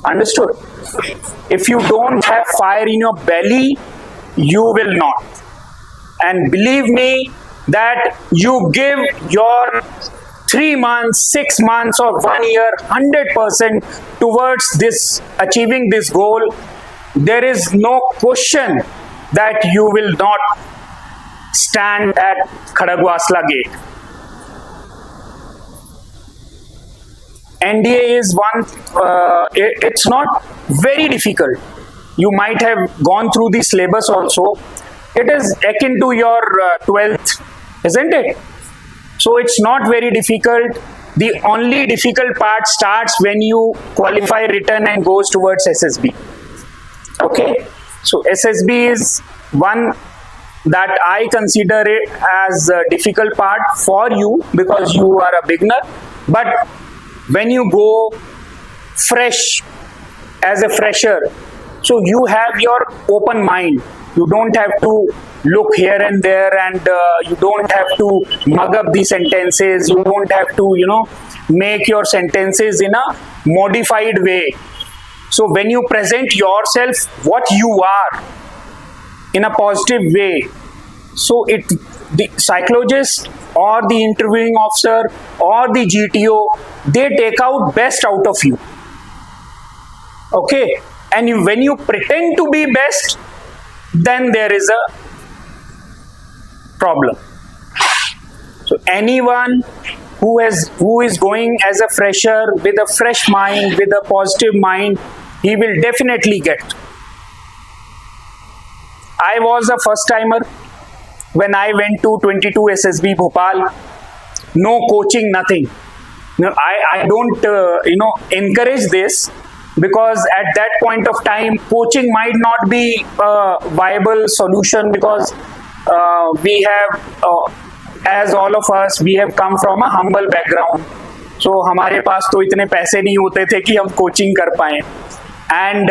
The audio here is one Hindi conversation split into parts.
Understood? If you don't have fire in your belly, you will not. And believe me that you give your 3 months, 6 months, or 1 year 100% towards this achieving this goal, there is no question that you will not stand at Kharagwasla gate. NDA is one, it's not very difficult. You might have gone through the syllabus also. It is akin to your 12th, isn't it? So it's not very difficult. The only difficult part starts when you qualify written and goes towards SSB. Okay, so SSB is one that I consider it as a difficult part for you because you are a beginner. But when you go fresh as a fresher, so you have your open mind. You don't have to look here and there, and you don't have to mug up the sentences. You don't have to, make your sentences in a modified way. So when you present yourself what you are in a positive way, so the psychologist or the interviewing officer or the GTO, they take out best out of you. Okay, and when you pretend to be best, then there is a problem. So anyone who is going as a fresher with a fresh mind, with a positive mind, he will definitely get. I was a first timer when I went to 22 SSB Bhopal. No coaching, nothing. I don't encourage this, because at that point of time coaching might not be a viable solution, because we have as all of us, we have come from a humble background. So हमारे पास तो इतने पैसे नहीं होते थे कि हम coaching कर पाएं. And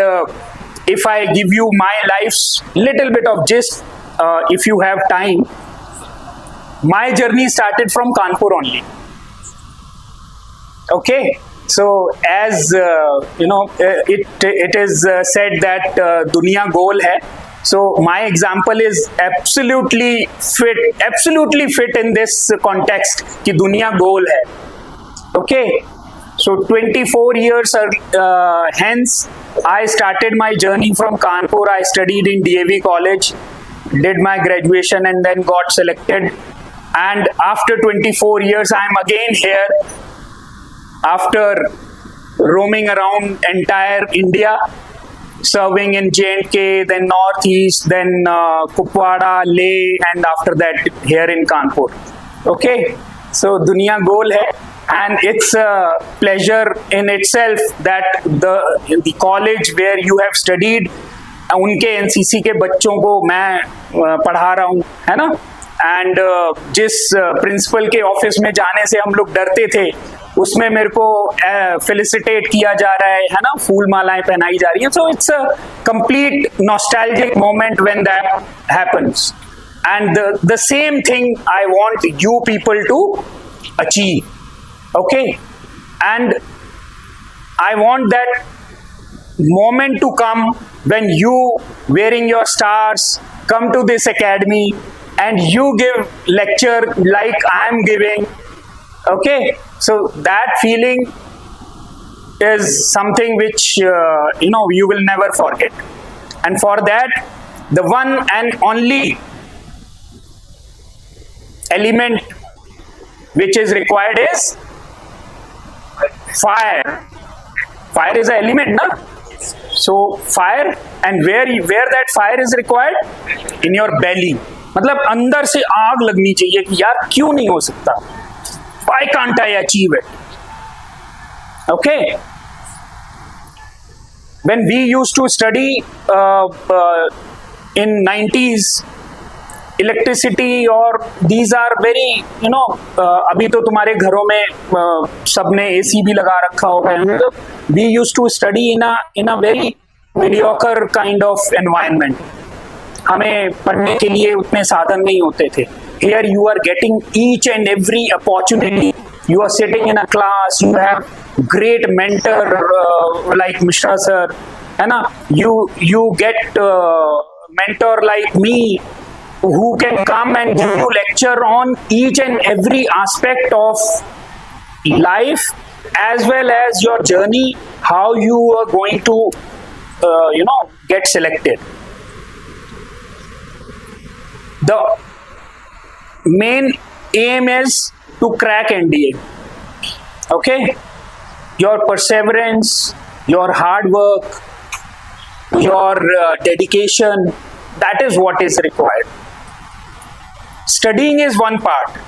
if I give you my life's little bit of gist, if you have time, my journey started from Kanpur only. Okay, so as it is said that दुनिया गोल है. So my example is absolutely fit in this context कि दुनिया गोल है. Okay, so 24 years hence I started my journey from Kanpur. I studied in DAV college, did my graduation, and then got selected. And after 24 years, I am again here after roaming around entire India, serving in J&K, then Northeast, then Kupwara, Leh, and after that here in Kanpur. Okay, so Dunia Goal hai, and it's a pleasure in itself that the college where you have studied, उनके NCC के बच्चों को मैं पढ़ा रहा हूँ, है ना. एंड जिस प्रिंसिपल के ऑफिस में जाने से हम लोग डरते थे, उसमें मेरे को फेलिसिटेट किया जा रहा है ना, फूल मालाएं पहनाई जा रही हैं. So it's a complete nostalgic moment when that happens, and the same thing I want you people to achieve. Okay, and I want that moment to come when you, wearing your stars, come to this academy and you give lecture like I am giving. Okay, so that feeling is something which you will never forget. And for that, the one and only element which is required is fire. Fire is an element, na? So fire, and where that fire is required? In your belly. मतलब अंदर से आग लगनी चाहिए कि यार क्यों नहीं हो सकता? Why can't I achieve it? Okay. When we used to study in 90s, electricity और these are very अभी तो तुम्हारे घरों में सबने AC भी लगा रखा होगा. We used to study in a very mediocre kind of environment. हमें पढ़ने के लिए उतने साधन नहीं होते थे. Here you are getting each and every opportunity You are sitting in a class, you have great mentor like Mishra sir, है ना? You get mentor like me who can come and give you lecture on each and every aspect of life as well as your journey, how you are going to get selected. The main aim is to crack NDA. Okay, your perseverance, your hard work, your dedication, that is what is required. Studying is one part.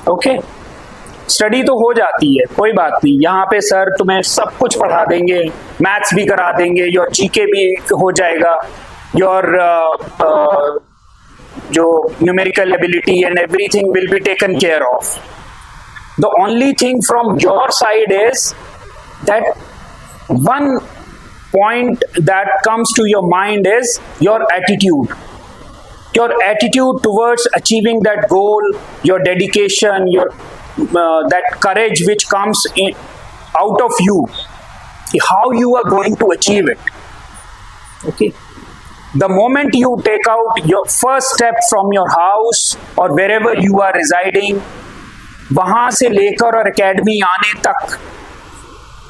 Okay, study तो हो जाती है, कोई बात नहीं, यहाँ पे सर तुम्हें सब कुछ पढ़ा देंगे, मैथ्स भी करा देंगे, योर जीके भी हो जाएगा, योर जो numerical ability and everything will be taken care of. The only thing from your side is that one point that comes to your mind is your attitude towards achieving that goal, your dedication, your that courage which comes out of you, how you are going to achieve it. Okay, the moment you take out your first step from your house or wherever you are residing, वहां से लेकर और एकेडमी आने तक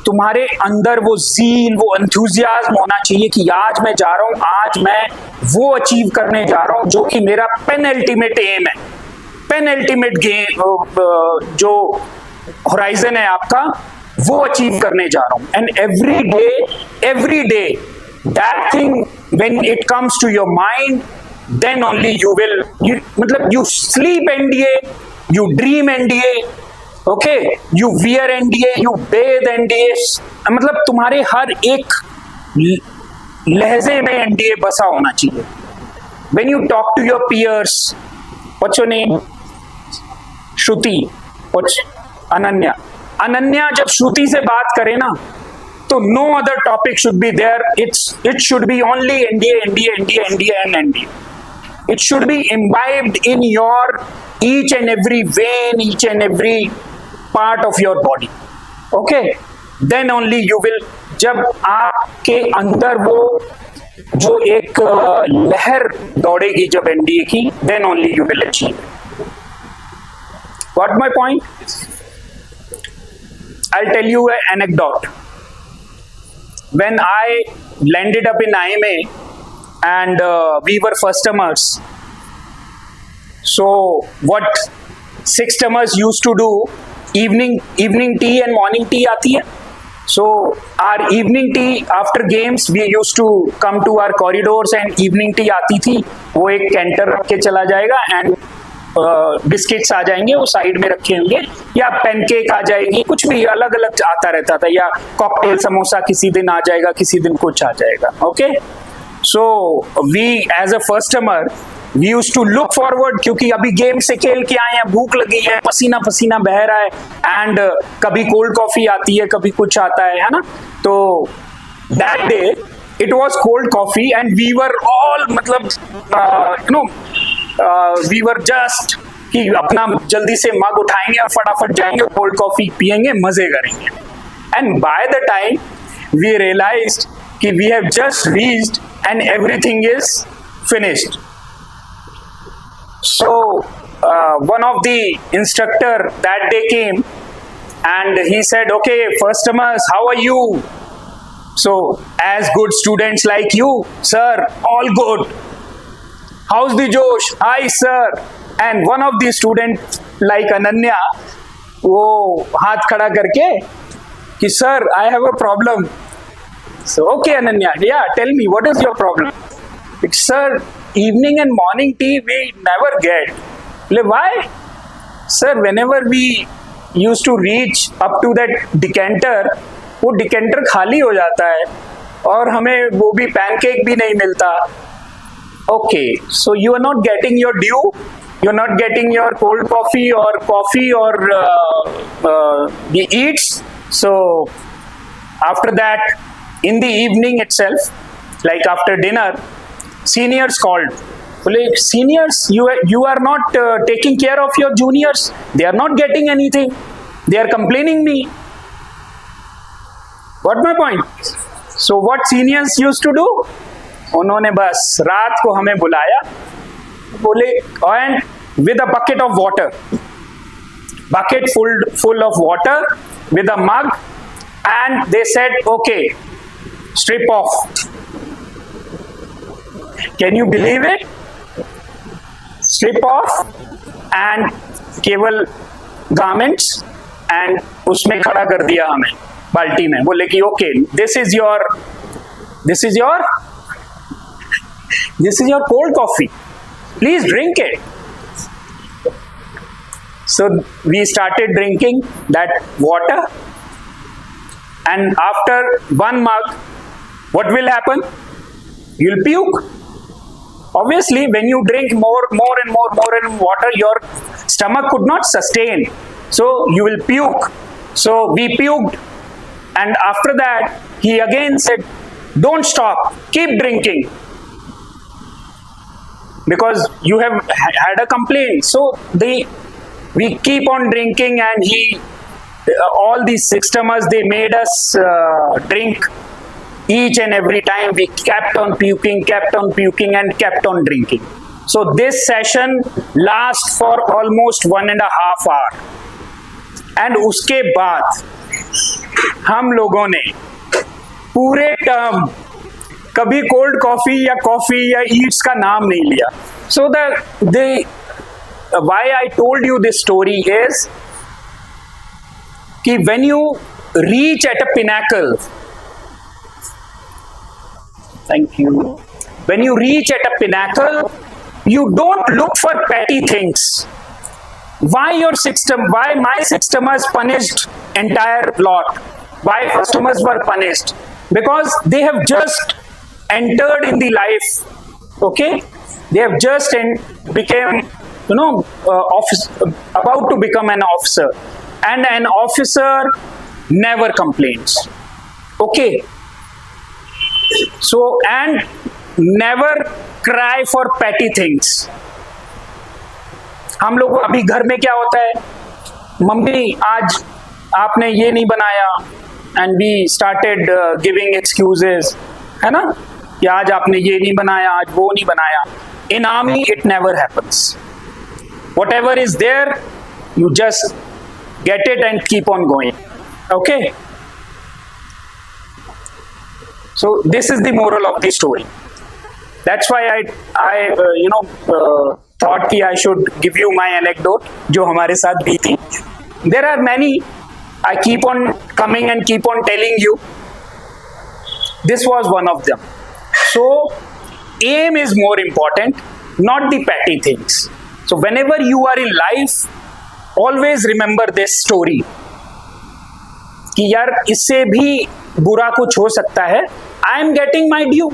तुम्हारे अंदर वो ज़ील, वो एंथुजियाज्म होना चाहिए कि आज मैं जा रहा हूं, आज मैं वो अचीव करने जा रहा हूं जो कि मेरा पेन अल्टीमेट एम है, पेन अल्टीमेट गेम, जो होराइजन है आपका, वो अचीव करने जा रहा हूं. And every day that thing when it comes to your mind, then only you will, मतलब you sleep NDA, you dream NDA, okay, you wear NDA, you bathe NDA, मतलब तुम्हारे हर एक लहजे में एनडीए बसा होना चाहिए. When you talk to your peers, what's your name? Shruti, Ananya. Ananya जब श्रुति से बात करे ना, तो no other topic should be there, it should be only NDA NDA NDA NDA and NDA. It should be imbibed in your each and every vein, each and every part of your body. Okay, then only you will, जब आपके अंदर वो जो एक लहर दौड़ेगी जब एनडीए की, then only you will achieve. Got my point? I'll tell you an anecdote. When I landed up in IMA and we were first-timers, so what six-timers used to do, evening tea and morning tea aati hai. So our evening tea after games, we used to come to our corridors and evening tea आती थी, वो एक कैंटर रख के चला जाएगा एंड बिस्किट्स आ जाएंगे, वो साइड में रखे होंगे, या पैनकेक आ जाएगी, कुछ भी अलग अलग आता रहता था, या कॉकटेल समोसा किसी दिन आ जाएगा, किसी दिन कुछ आ जाएगा. Okay, so we as a first timer we used to look forward, क्योंकि अभी गेम से खेल के आए हैं, भूख लगी है, पसीना पसीना बह रहा है, एंड कभी कोल्ड कॉफी आती है, कभी कुछ आता है ना. तो that day it was cold coffee and we were all, मतलब you know, we were just कि अपना जल्दी से मग उठाएंगे और फटाफट जाएंगे, कोल्ड कॉफी पियेंगे, मजे करेंगे. And by the time we realised कि we have just reached and everything is finished. So one of the instructor that day came and he said, okay, first timers, how are you? So as good students like you, sir, all good. How's the Josh? Hi sir. And one of the student like Ananya, वो हाथ खड़ा करके कि sir, I have a problem. So okay Ananya, yeah, tell me what is your problem? Like, sir, evening and morning tea we never get. Like, why? Sir, whenever we used to reach up to that decanter, वो decanter खाली हो जाता है और हमें वो भी pancake भी नहीं मिलता. Okay, so you are not getting your due, you're not getting your cold coffee or the eats. So after that, in the evening itself, like after dinner, seniors called. Like, seniors, you are not taking care of your juniors. They are not getting anything. They are complaining me. What my point? So what seniors used to do? उन्होंने बस रात को हमें बुलाया, बोले, and with a bucket of water, bucket full of water with a mug, and they said, okay, strip off. Can you believe it? Strip off and केवल garments, and उसमें खड़ा कर दिया हमें बाल्टी में, बोले कि okay, this is your cold coffee, please drink it. So we started drinking that water, and after one mug, what will happen? You'll puke. Obviously, when you drink more and more water, your stomach could not sustain, so you will puke. So we puked, and after that he again said, don't stop, keep drinking, because you have had a complaint. So we keep on drinking, and all these customers, they made us drink. Each and every time we kept on puking and kept on drinking. So this session lasts for almost 1.5 hours. And उसके बाद हम लोगों ने पूरे टर्म कभी कोल्ड कॉफी या ईट्स का नाम नहीं लिया. So why I told you this story is कि when you reach at a pinnacle, thank you, when you reach at a pinnacle, you don't look for petty things. Why my customers punished entire lot? Why customers were punished? Because they have just entered in the life. Okay, they have just became, about to become an officer, and an officer never complains. Okay, so, and never cry for petty things. हम लोग अभी घर में क्या होता है, मम्मी आज आपने ये नहीं बनाया, and we started giving excuses, है ना, कि आज आपने ये नहीं बनाया, आज वो नहीं बनाया. In army it never happens. Whatever is there, you just get it and keep on going. Okay, so this is the moral of the story. That's why I thought कि I should give you my anecdote जो हमारे साथ भी थी. There are many. I keep on coming and keep on telling you. This was one of them. So aim is more important, not the petty things. So whenever you are in life, always remember this story कि यार इससे भी बुरा कुछ हो सकता है. I am getting my due.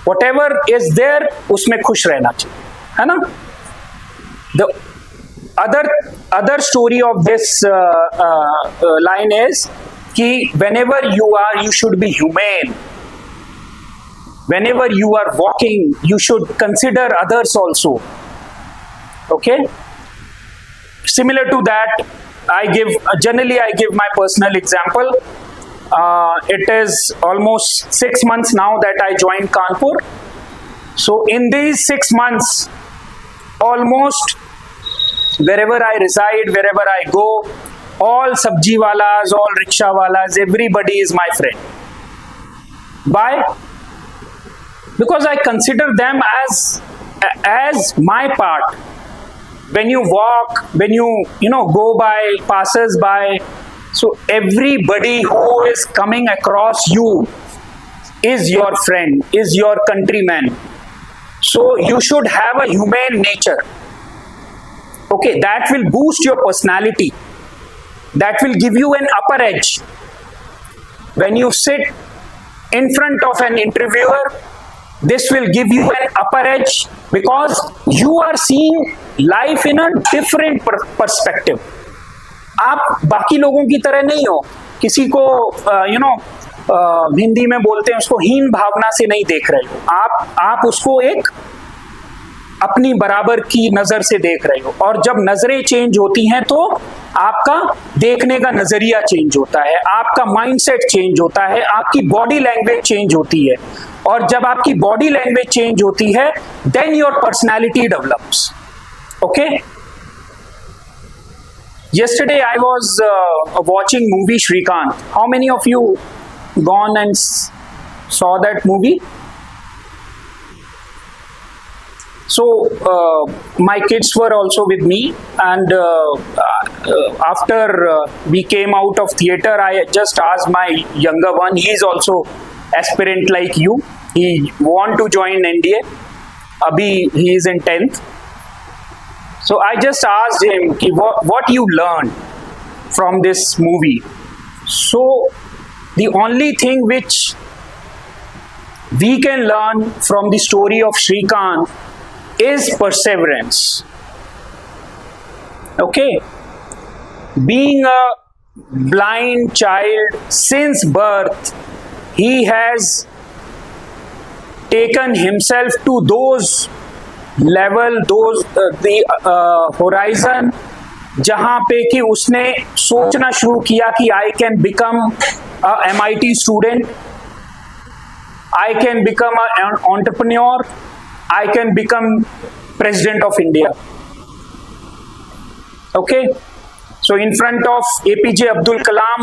Whatever is there, उसमें खुश रहना चाहिए, है ना. The other story of this line is कि whenever you should be humane. Whenever you are walking, you should consider others also. Okay. Similar to that, I give my personal example. It is almost 6 months now that I joined Kanpur. So in these 6 months, almost wherever I reside, wherever I go, all sabji walas, all rickshaw walas, everybody is my friend. Why? Because I consider them as my part. When you walk, when you go by, passes by, so everybody who is coming across you is your friend, is your countryman. So you should have a humane nature. Okay, that will boost your personality. That will give you an upper edge. When you sit in front of an interviewer, this will give you an upper edge because you are seeing life in a different perspective. आप बाकी लोगों की तरह नहीं हो, किसी को हिंदी में बोलते हैं उसको हीन भावना से नहीं देख रहे हो. आप उसको एक अपनी बराबर की नजर से देख रहे हो, और जब नजरें चेंज होती हैं तो आपका देखने का नजरिया चेंज होता है, आपका माइंडसेट चेंज होता है, आपकी बॉडी लैंग्वेज चेंज होती है, और जब आपकी बॉडी लैंग्वेज चेंज होती है then your personality develops. Okay, yesterday I was watching movie Shrikant. How many of you gone and saw that movie? So my kids were also with me, and after we came out of theater, I just asked my younger one. He is also aspirant like you. He want to join NDA. Abhi he is in 10th. So I just asked him ki what you learned from this movie. So the only thing which we can learn from the story of Shrikant is perseverance. Okay, being a blind child since birth, he has taken himself to those level, horizon, जहां पे कि उसने सोचना शुरू किया कि I can become a MIT student, I can become a entrepreneur, I can become president of India. Okay, so in front of APJ Abdul Kalam,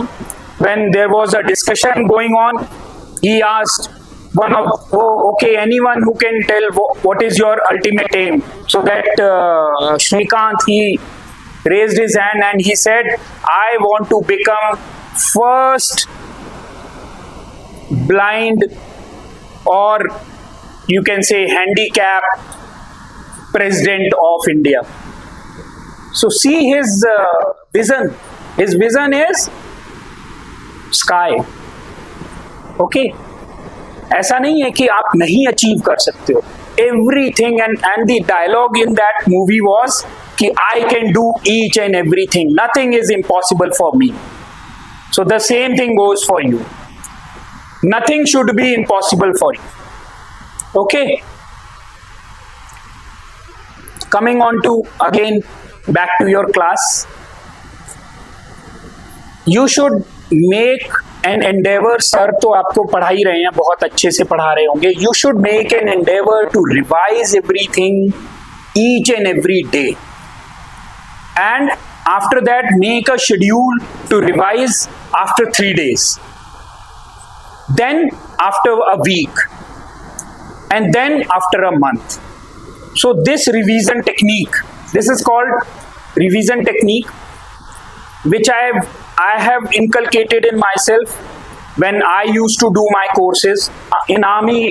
when there was a discussion going on, he asked one of, okay, anyone who can tell what is your ultimate aim? So that Shrikant, he raised his hand and he said, I want to become first blind, or you can say handicapped president of India. So see his vision. His vision is sky. Okay, ऐसा नहीं है कि आप नहीं अचीव कर सकते हो. Everything, and the dialogue in that movie was कि I can do each and everything, nothing is impossible for me. So the same thing goes for you. Nothing should be impossible for you. Okay, coming on to again back to your class. You should make an endeavour. Sir तो आपको पढ़ा ही रहे हैं, बहुत अच्छे से पढ़ा रहे होंगे. You should make an endeavour to revise everything each and every day, and after that make a schedule to revise after 3 days, then after a week, and then after a month. So this revision technique, this is called revision technique, which I have inculcated in myself when I used to do my courses in army.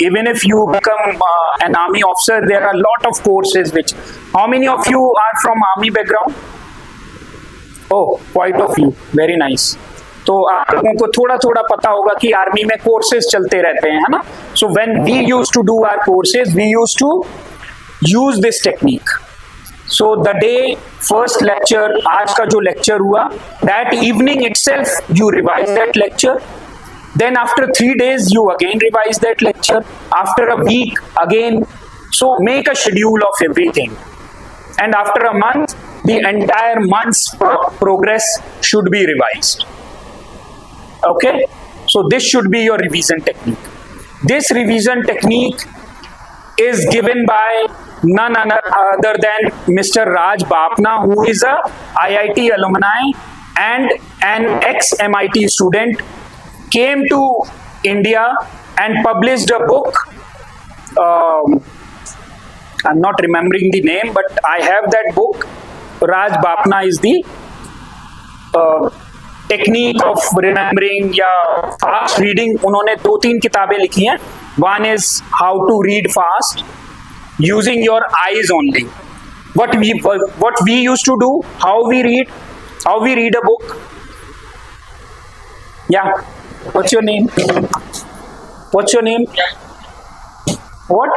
Even if you become an army officer, there are a lot of courses which, how many of you are from army background? Oh, quite of you, very nice. तो आप लोगों को थोड़ा थोड़ा पता होगा कि आर्मी में कोर्सेज चलते रहते हैं, है ना. So when we used to do our courses, we used to use this technique. So the day first lecture, आज का जो lecture हुआ, that evening itself you revise that lecture. Then after 3 days you again revise that lecture. After a week again. So make a schedule of everything. And after a month, the entire month's progress should be revised. Okay? So this should be your revision technique. This revision technique is given by none other than Mr. Raj Bapna, who is a IIT alumni and an ex-MIT student, came to India and published a book. I'm not remembering the name, but I have that book. Raj Bapna is the technique of remembering या fast reading. उन्होंने 2-3 किताबें लिखी हैं. One is how to read fast using your eyes only. What we used to do, how we read a book. Yeah. What's your name? What's your name? What?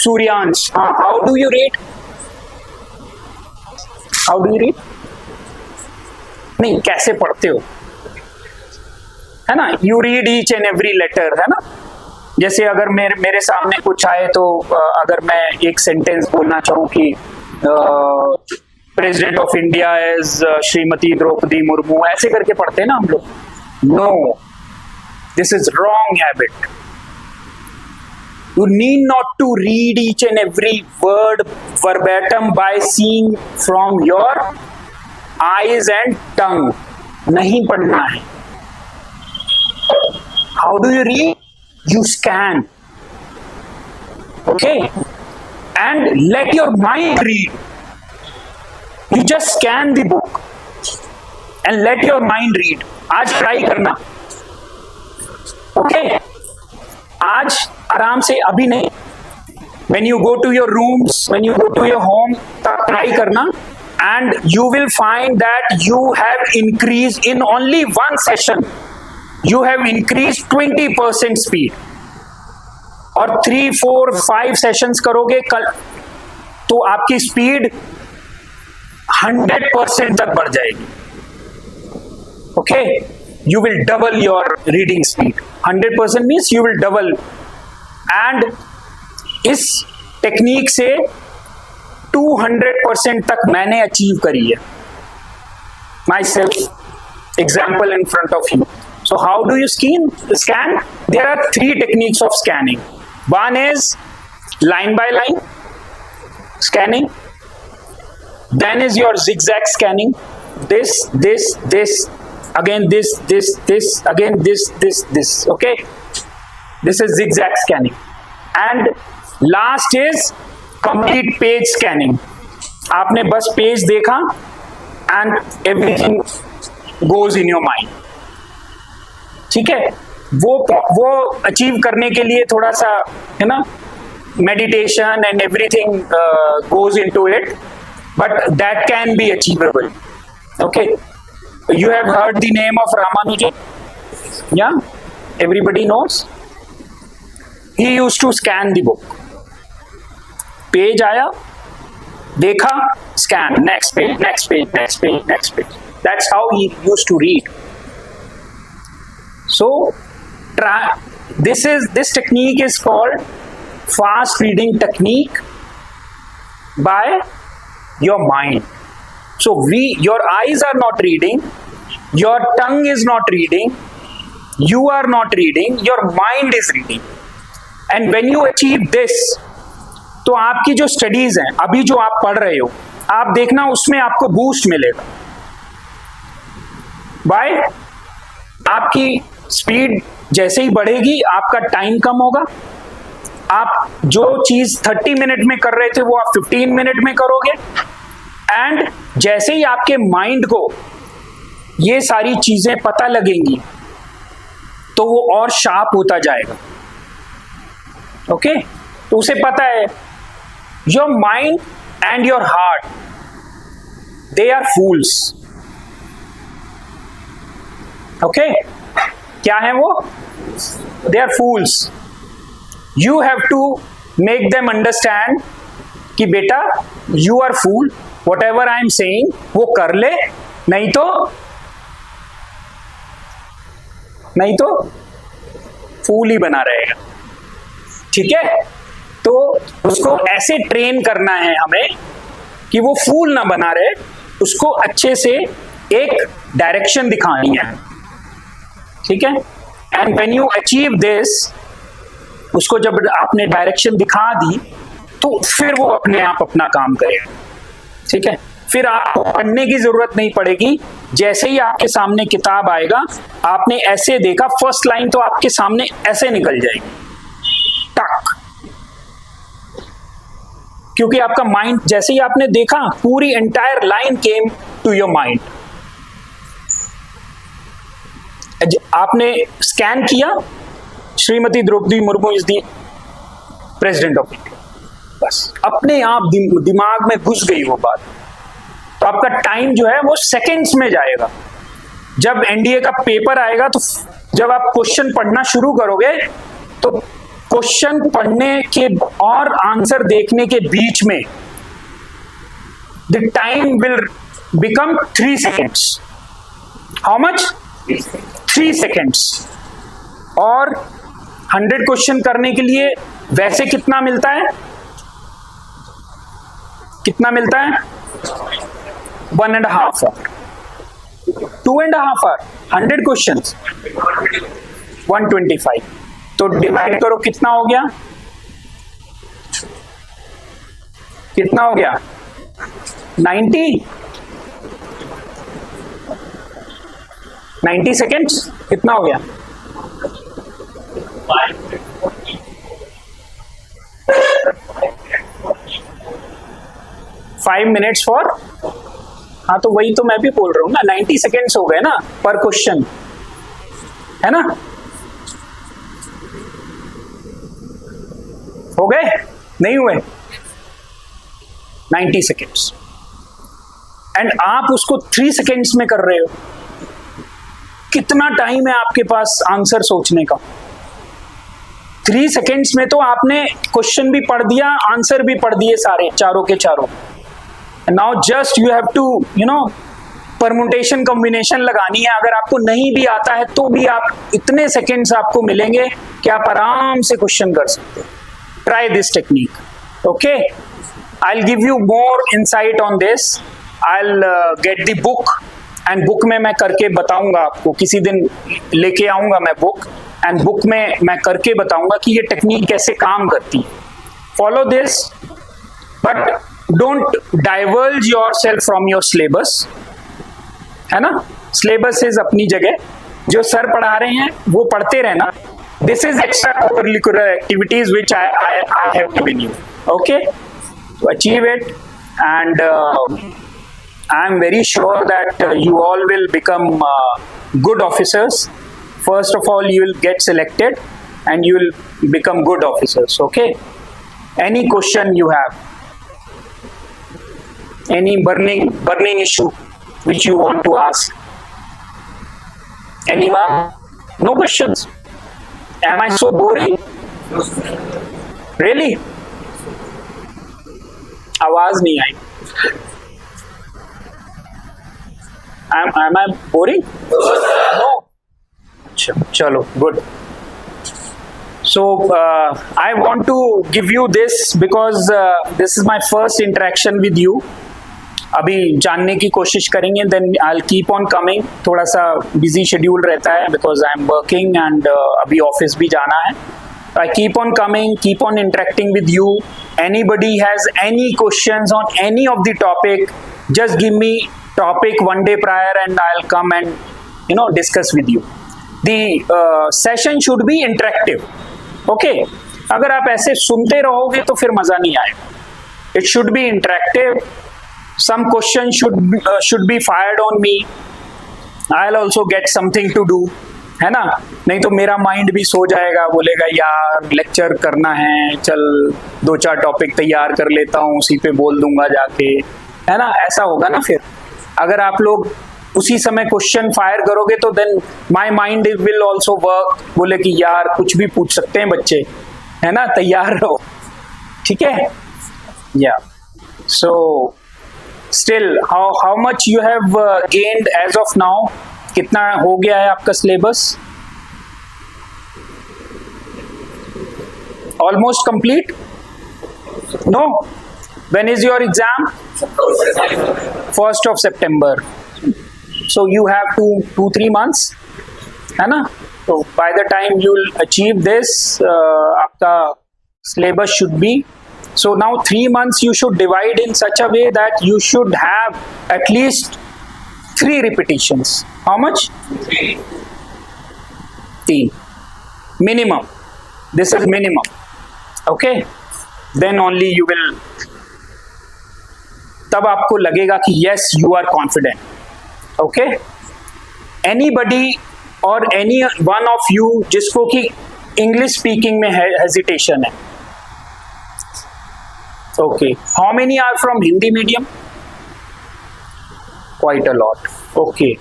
Suryansh. How do you read? How do you read? नहीं, कैसे पढ़ते हो, है ना. You read each and every letter, है ना. जैसे अगर मेरे सामने कुछ आए तो अगर मैं एक सेंटेंस बोलना चाहूँ कि president of India is Shrimati Droupadi Murmu, ऐसे करके पढ़ते हैं ना हम लोग. No, this is wrong habit. You need not to read each and every word verbatim by seeing from your eyes and tongue. नहीं पढ़ना है. How do you read? You scan. Okay? And let your mind read. You just scan the book and let your mind read. आज try करना. Okay? आज आराम से, अभी नहीं. When you go to your rooms, when you go to your home, तब try करना, and you will find that you have increased in only one session. You have increased 20% speed. और 3, 4, 5 सेशंस करोगे कल तो आपकी स्पीड 100% तक बढ़ जाएगी. Okay? You will double your reading speed. 100% means you will double. And इस टेक्निक से 200% तक मैंने अचीव करी है. Myself, example in front of you. So how do you scan? There are 3 techniques of scanning. One is line by line scanning. Then is your zigzag scanning. This, again this, again this. Okay? This is zigzag scanning. And last is complete page scanning. आपने बस पेज देखा and everything goes in your mind. ठीक है? वो अचीव करने के लिए थोड़ा सा है ना, meditation and everything goes into it, but that can be achievable. Okay? You have heard the name of Ramanujan? Yeah? Everybody knows? He used to scan the book. Page आया, देखा, scan, next page, next page, next page, next page. That's how he used to read. So, this technique is called fast reading technique by your mind. So your eyes are not reading, your tongue is not reading, you are not reading, your mind is reading. And when you achieve this, तो आपकी जो स्टडीज हैं, अभी जो आप पढ़ रहे हो, आप देखना उसमें आपको बूस्ट मिलेगा. बाय आपकी स्पीड जैसे ही बढ़ेगी, आपका टाइम कम होगा. आप जो चीज 30 मिनट में कर रहे थे वो आप 15 मिनट में करोगे. एंड जैसे ही आपके माइंड को ये सारी चीजें पता लगेंगी तो वो और शार्प होता जाएगा. ओके? तो उसे पता है your mind and your heart, they are fools. Okay? क्या है वो? They are fools. You have to make them understand कि बेटा you are fool, whatever I am saying वो कर ले, नहीं तो फूल ही बना रहेगा. ठीक है? तो उसको ऐसे ट्रेन करना है हमें कि वो फूल ना बना रहे, उसको अच्छे से एक डायरेक्शन दिखानी है. ठीक है? And when you achieve this, उसको जब आपने डायरेक्शन दिखा दी तो फिर वो अपने आप अपना काम करेगा. ठीक है? फिर आपको पढ़ने की जरूरत नहीं पड़ेगी. जैसे ही आपके सामने किताब आएगा, आपने ऐसे देखा, फर्स्ट लाइन तो आपके सामने ऐसे निकल जाएगी, टक. क्योंकि आपका माइंड, जैसे ही आपने देखा, पूरी entire line came to your mind. आपने स्कैन किया, Shrimati Droupadi Murmu is the president of India, बस अपने आप दिमाग में घुस गई वो बात. तो आपका टाइम जो है वो सेकंड्स में जाएगा. जब एनडीए का पेपर आएगा, तो जब आप क्वेश्चन पढ़ना शुरू करोगे, तो क्वेश्चन पढ़ने के और आंसर देखने के बीच में the time will become 3 seconds. How much? 3 seconds. और 100 क्वेश्चन करने के लिए वैसे कितना मिलता है? कितना मिलता है? 1.5 आवर, 2.5 आवर, 100 क्वेश्चन 125, तो डिवाइड करो कितना हो गया? कितना हो गया? 90 सेकेंड्स कितना हो गया? 5 मिनट्स फॉर, हाँ तो वही तो मैं भी बोल रहा हूं ना, 90 सेकेंड्स हो गए ना पर क्वेश्चन, है ना? हो गए? नहीं हुए? 90 सेकेंड्स, एंड आप उसको 3 सेकेंड्स में कर रहे हो। कितना टाइम है आपके पास आंसर सोचने का? 3 सेकेंड्स में तो आपने क्वेश्चन भी पढ़ दिया, आंसर भी पढ़ दिए सारे, चारों के चारों। Now just you have to permutation combination लगानी है। अगर आपको नहीं भी आता है तो भी आप इतने सेकेंड्स आपको मिलेंगे कि आप आराम से क्वेश्चन कर सकते हो। Try this technique, okay? I will give you more insight on this. I will get the book, and book में मैं करके बताऊंगा आपको। किसी दिन लेके आऊंगा मैं बुक, एंड बुक में मैं करके बताऊंगा कि ये टेक्निक कैसे काम करती है। Follow this, but don't diverge your self from your syllabus, है ना? सिलेबस इज अपनी जगह, जो सर पढ़ा रहे हैं वो पढ़ते रहना। This is extra curricular activities which I have given you, okay? To achieve it, and I am very sure that you all will become good officers. First of all, you will get selected and you will become good officers, okay? Any question you have, any burning issue which you want to ask? Anyone? No questions? Am I so boring? Really? आवाज नहीं आई। Am I boring? No. चलो, good. So I want to give you this because this is my first interaction with you. अभी जानने की कोशिश करेंगे, then I'll keep on coming. थोड़ा सा busy schedule रहता है because I am working and अभी ऑफिस भी जाना है। I keep on coming, keep on interacting with you. Anybody has any questions on any of the topic, just give me topic one day prior and I'll come and discuss with you. The session should be interactive, okay? अगर आप ऐसे सुनते रहोगे तो फिर मजा नहीं आएगा। It should be interactive. Some questions should be fired on me. I'll also get something to do, है ना? नहीं तो मेरा माइंड भी सो जाएगा, बोलेगा यार लेक्चर करना है, चल 2-4 टॉपिक तैयार कर लेता हूँ, उसी पे बोल दूंगा जाके, है ना? ऐसा होगा ना फिर। अगर आप लोग उसी समय क्वेश्चन फायर करोगे तो then my mind will also work, बोले कि यार कुछ भी पूछ सकते हैं बच्चे, है ना? तैयार रहो, ठीक है? या so still how much you have gained as of now? कितना हो गया है आपका syllabus? Almost complete? No? When is your exam? 1st of September. So you have 2-3 months, है ना? तो by the time you will achieve this, आपका syllabus should be, so now 3 months you should divide in such a way that you should have at least 3 repetitions. How much? 3 minimum. This is minimum, okay? Then only you will, तब आपको लगेगा कि yes you are confident, okay? Anybody or any one of you जिसको कि English speaking में hesitation है, okay? How many are from Hindi medium? Quite a lot, okay.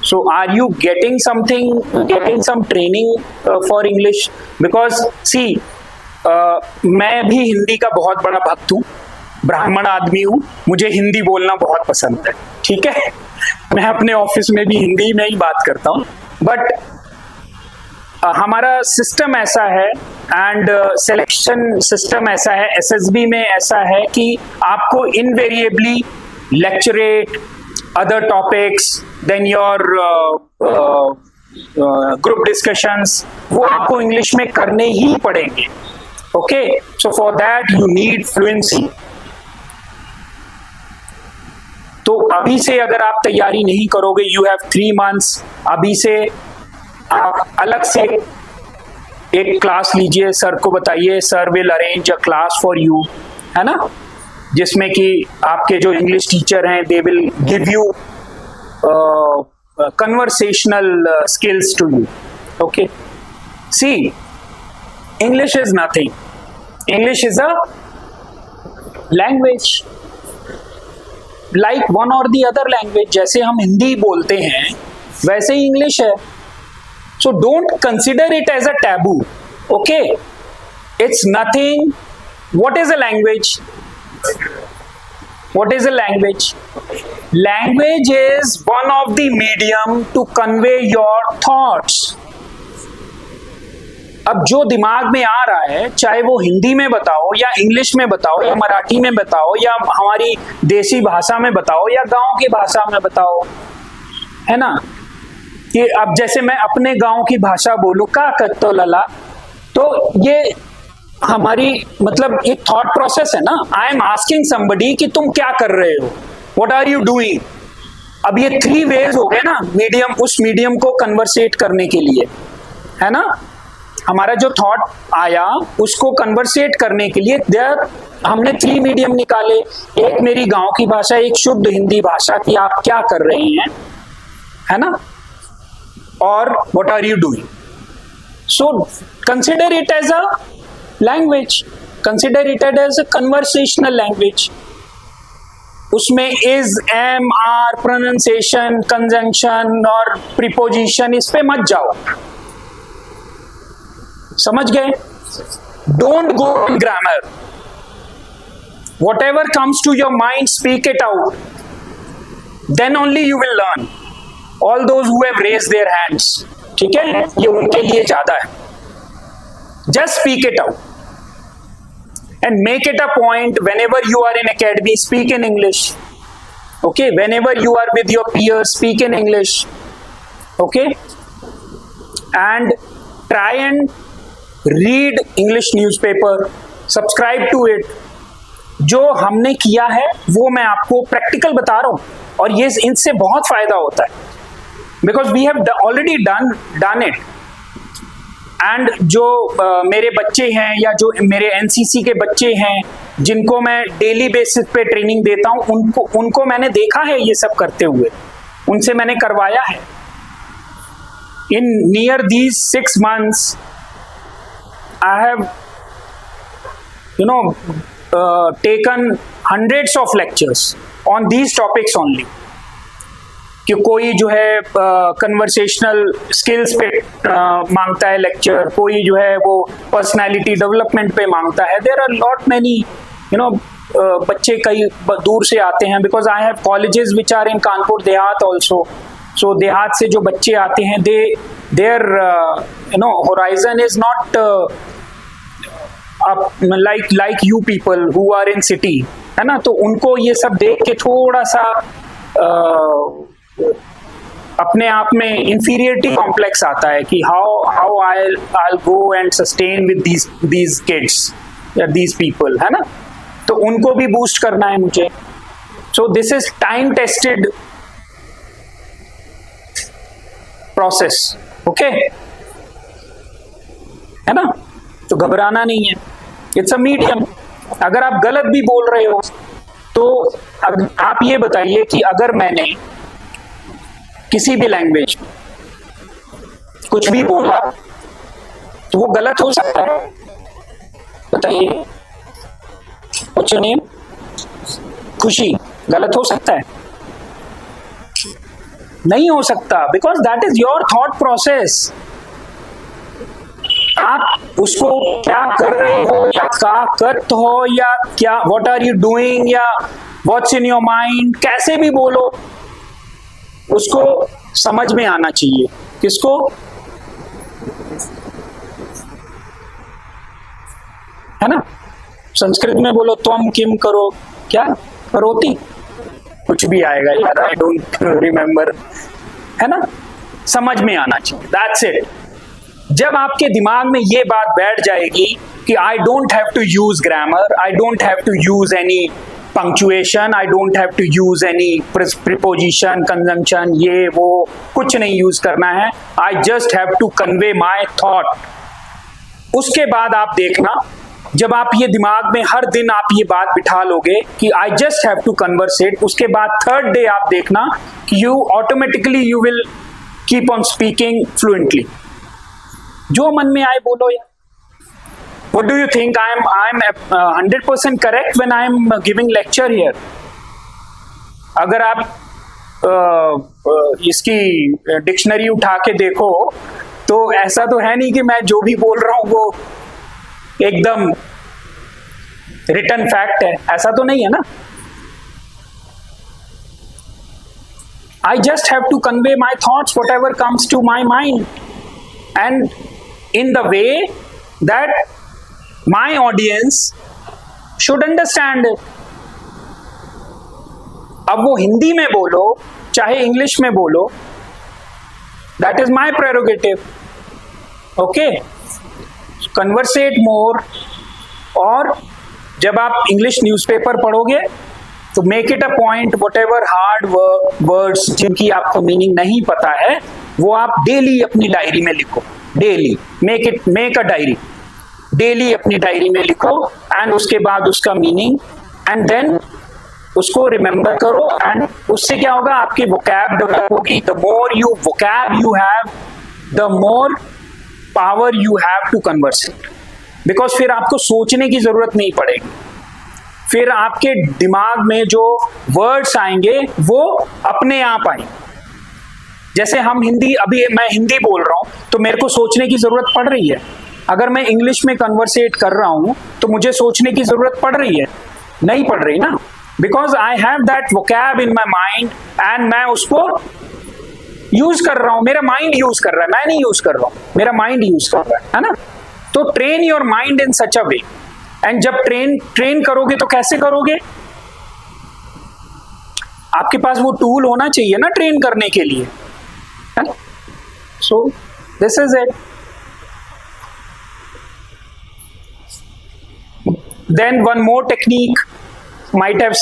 So are you getting some training for English? Because see, मैं भी हिंदी का बहुत बड़ा भक्त हूँ, ब्राह्मण आदमी हूँ, मुझे हिंदी बोलना बहुत पसंद है, ठीक है? मैं अपने ऑफिस में भी हिंदी में ही बात करता हूँ, बट हमारा सिस्टम ऐसा है एंड सिलेक्शन सिस्टम ऐसा है, एसएसबी में ऐसा है कि आपको invariably lecturette, other topics, then your group discussions, वो आपको इंग्लिश में करने ही पड़ेंगे. Okay, so for that you need fluency. तो अभी से अगर आप तैयारी नहीं करोगे, यू हैव 3 months, अभी से आप अलग से एक क्लास लीजिए, सर को बताइए, sir will arrange a class for you, है ना, जिसमें कि आपके जो इंग्लिश टीचर हैं they will give you conversational skills to you. Okay, see, English is nothing. English is a language like one or the other language. जैसे हम हिंदी बोलते हैं वैसे ही इंग्लिश है. So don't consider it as a taboo. Okay, it's nothing. What is a language? What is a language? Language is one of the medium to convey your thoughts. अब जो दिमाग में आ रहा है, चाहे वो हिंदी में बताओ या इंग्लिश में बताओ या मराठी में बताओ या हमारी देसी भाषा में बताओ या गांव की भाषा में बताओ, है ना, कि अब जैसे मैं अपने गांव की भाषा बोलूं का कत्तो लला, तो ये हमारी मतलब एक थॉट प्रोसेस है ना. आई एम आस्किंग समबडी कि तुम क्या कर रहे हो, व्हाट आर यू डूइंग. अब ये 3 ways हो गए ना मीडियम, उस मीडियम को कन्वर्सेट करने के लिए, है ना. हमारा जो थॉट आया उसको कन्वर्सेट करने के लिए देयर हमने 3 मीडियम निकाले. एक मेरी गांव की भाषा, एक शुद्ध हिंदी भाषा कि आप क्या कर रहे हैं, है ना, और what are you doing. So consider it as a language, consider it as a conversational language. उसमें is, am, are, pronunciation, conjunction और प्रीपोजिशन, इस पे मत जाओ. समझ गए? Don't go in grammar. Whatever comes to your mind, speak it out, then only you will learn. All those who have raised their hands, ठीक है, ये उनके लिए ज्यादा है. Just speak it out and make it a point whenever you are in academy, speak in English. Okay, whenever you are with your peers, speak in English. Okay, and try and read English newspaper, subscribe to it. जो हमने किया है वो मैं आपको प्रैक्टिकल बता रहा हूं और ये इनसे बहुत फायदा होता है because we have already done it. And जो मेरे बच्चे हैं या जो मेरे एनसीसी के बच्चे हैं जिनको मैं डेली बेसिस पे ट्रेनिंग देता हूं, उनको मैंने देखा है ये सब करते हुए, उनसे मैंने करवाया है. In near these 6 months I have taken hundreds of lectures on these topics only. कि कोई जो है कन्वर्सेशनल स्किल्स पे मांगता है लेक्चर, कोई जो है वो पर्सनालिटी डेवलपमेंट पे मांगता है. देयर आर लॉट मैनी बच्चे कई दूर से आते हैं because I have colleges which are in Kanpur Dehat also. So Dehat से जो बच्चे आते हैं their horizon is not like you people who are in city, है ना. तो उनको ये सब देख के थोड़ा सा अपने आप में इंफीरियरिटी कॉम्प्लेक्स आता है कि how I'll go and sustain with these kids या these people, है ना. तो उनको भी बूस्ट करना है मुझे. So this is time tested process. Okay, है ना. तो घबराना नहीं है. It's a medium. अगर आप गलत भी बोल रहे हो तो आप ये बताइए कि अगर मैंने किसी भी लैंग्वेज कुछ भी बोला तो वो गलत हो सकता है. बताइए, व्हाट्स योर नेम? खुशी. गलत हो सकता है? नहीं हो सकता, because that is your thought process. आप उसको क्या कर रहे हो या क्या करते हो या क्या व्हाट आर यू डूइंग या व्हाट्स इन योर माइंड, कैसे भी बोलो उसको समझ में आना चाहिए. किसको? है ना? संस्कृत में बोलो त्वम किम करो, क्या करोती, कुछ भी आएगा यार, आई डोंट रिमेम्बर, है ना? समझ में आना चाहिए, दैट्स इट। जब आपके दिमाग में ये बात बैठ जाएगी कि I don't have to use grammar, I don't have to use any punctuation, I don't have to use any preposition, conjunction, ये वो कुछ नहीं यूज करना है, I just have to convey my thought. उसके बाद आप देखना, जब आप ये दिमाग में हर दिन आप ये बात बिठा लोगे कि I just have to conversate, उसके बाद थर्ड डे आप देखना कि you automatically you will keep on speaking fluently. जो मन में आए बोलो यार। What do you think? I'm 100% correct when I'm giving lecture here. अगर आप इसकी डिक्शनरी उठा के देखो तो ऐसा तो है नहीं कि मैं जो भी बोल रहा हूं वो एकदम रिटन फैक्ट है, ऐसा तो नहीं है ना। I just have to convey my thoughts, whatever comes to my mind, and in the way that my audience should understand it. अब वो हिंदी में बोलो चाहे इंग्लिश में बोलो, that is my prerogative. Okay? Conversate more. और जब आप इंग्लिश न्यूज़पेपर पढ़ोगे तो make it a point, what ever hard words जिनकी आपको मीनिंग नहीं पता है वो आप डेली अपनी डायरी में लिखो। Daily make a diary, daily अपनी डायरी में लिखो, एंड उसके बाद उसका मीनिंग, एंड देन उसको रिमेंबर करो, एंड उससे क्या होगा, आपकी वोकैब डेवलप होगी। The more you vocab you have, the more power you have to conversate, because फिर आपको सोचने की जरूरत नहीं पड़ेगी। फिर आपके दिमाग में जो वर्ड्स आएंगे वो अपने आप आएंगे। जैसे हम हिंदी, अभी मैं हिंदी बोल रहा हूं तो मेरे को सोचने की जरूरत पड़ रही है। अगर मैं इंग्लिश में कन्वर्सेट कर रहा हूं तो मुझे सोचने की जरूरत पड़ रही है? नहीं पड़ रही ना, because I have that vocab in my mind, and मैं उसको यूज कर रहा हूं। मेरा माइंड यूज कर रहा है, मैं नहीं यूज कर रहा हूं, मेरा माइंड यूज कर रहा है ना। तो train your mind in such a way, and जब ट्रेन करोगे तो कैसे करोगे? आपके पास वो टूल होना चाहिए ना ट्रेन करने के लिए, है ना? So this is it. Then one more technique might have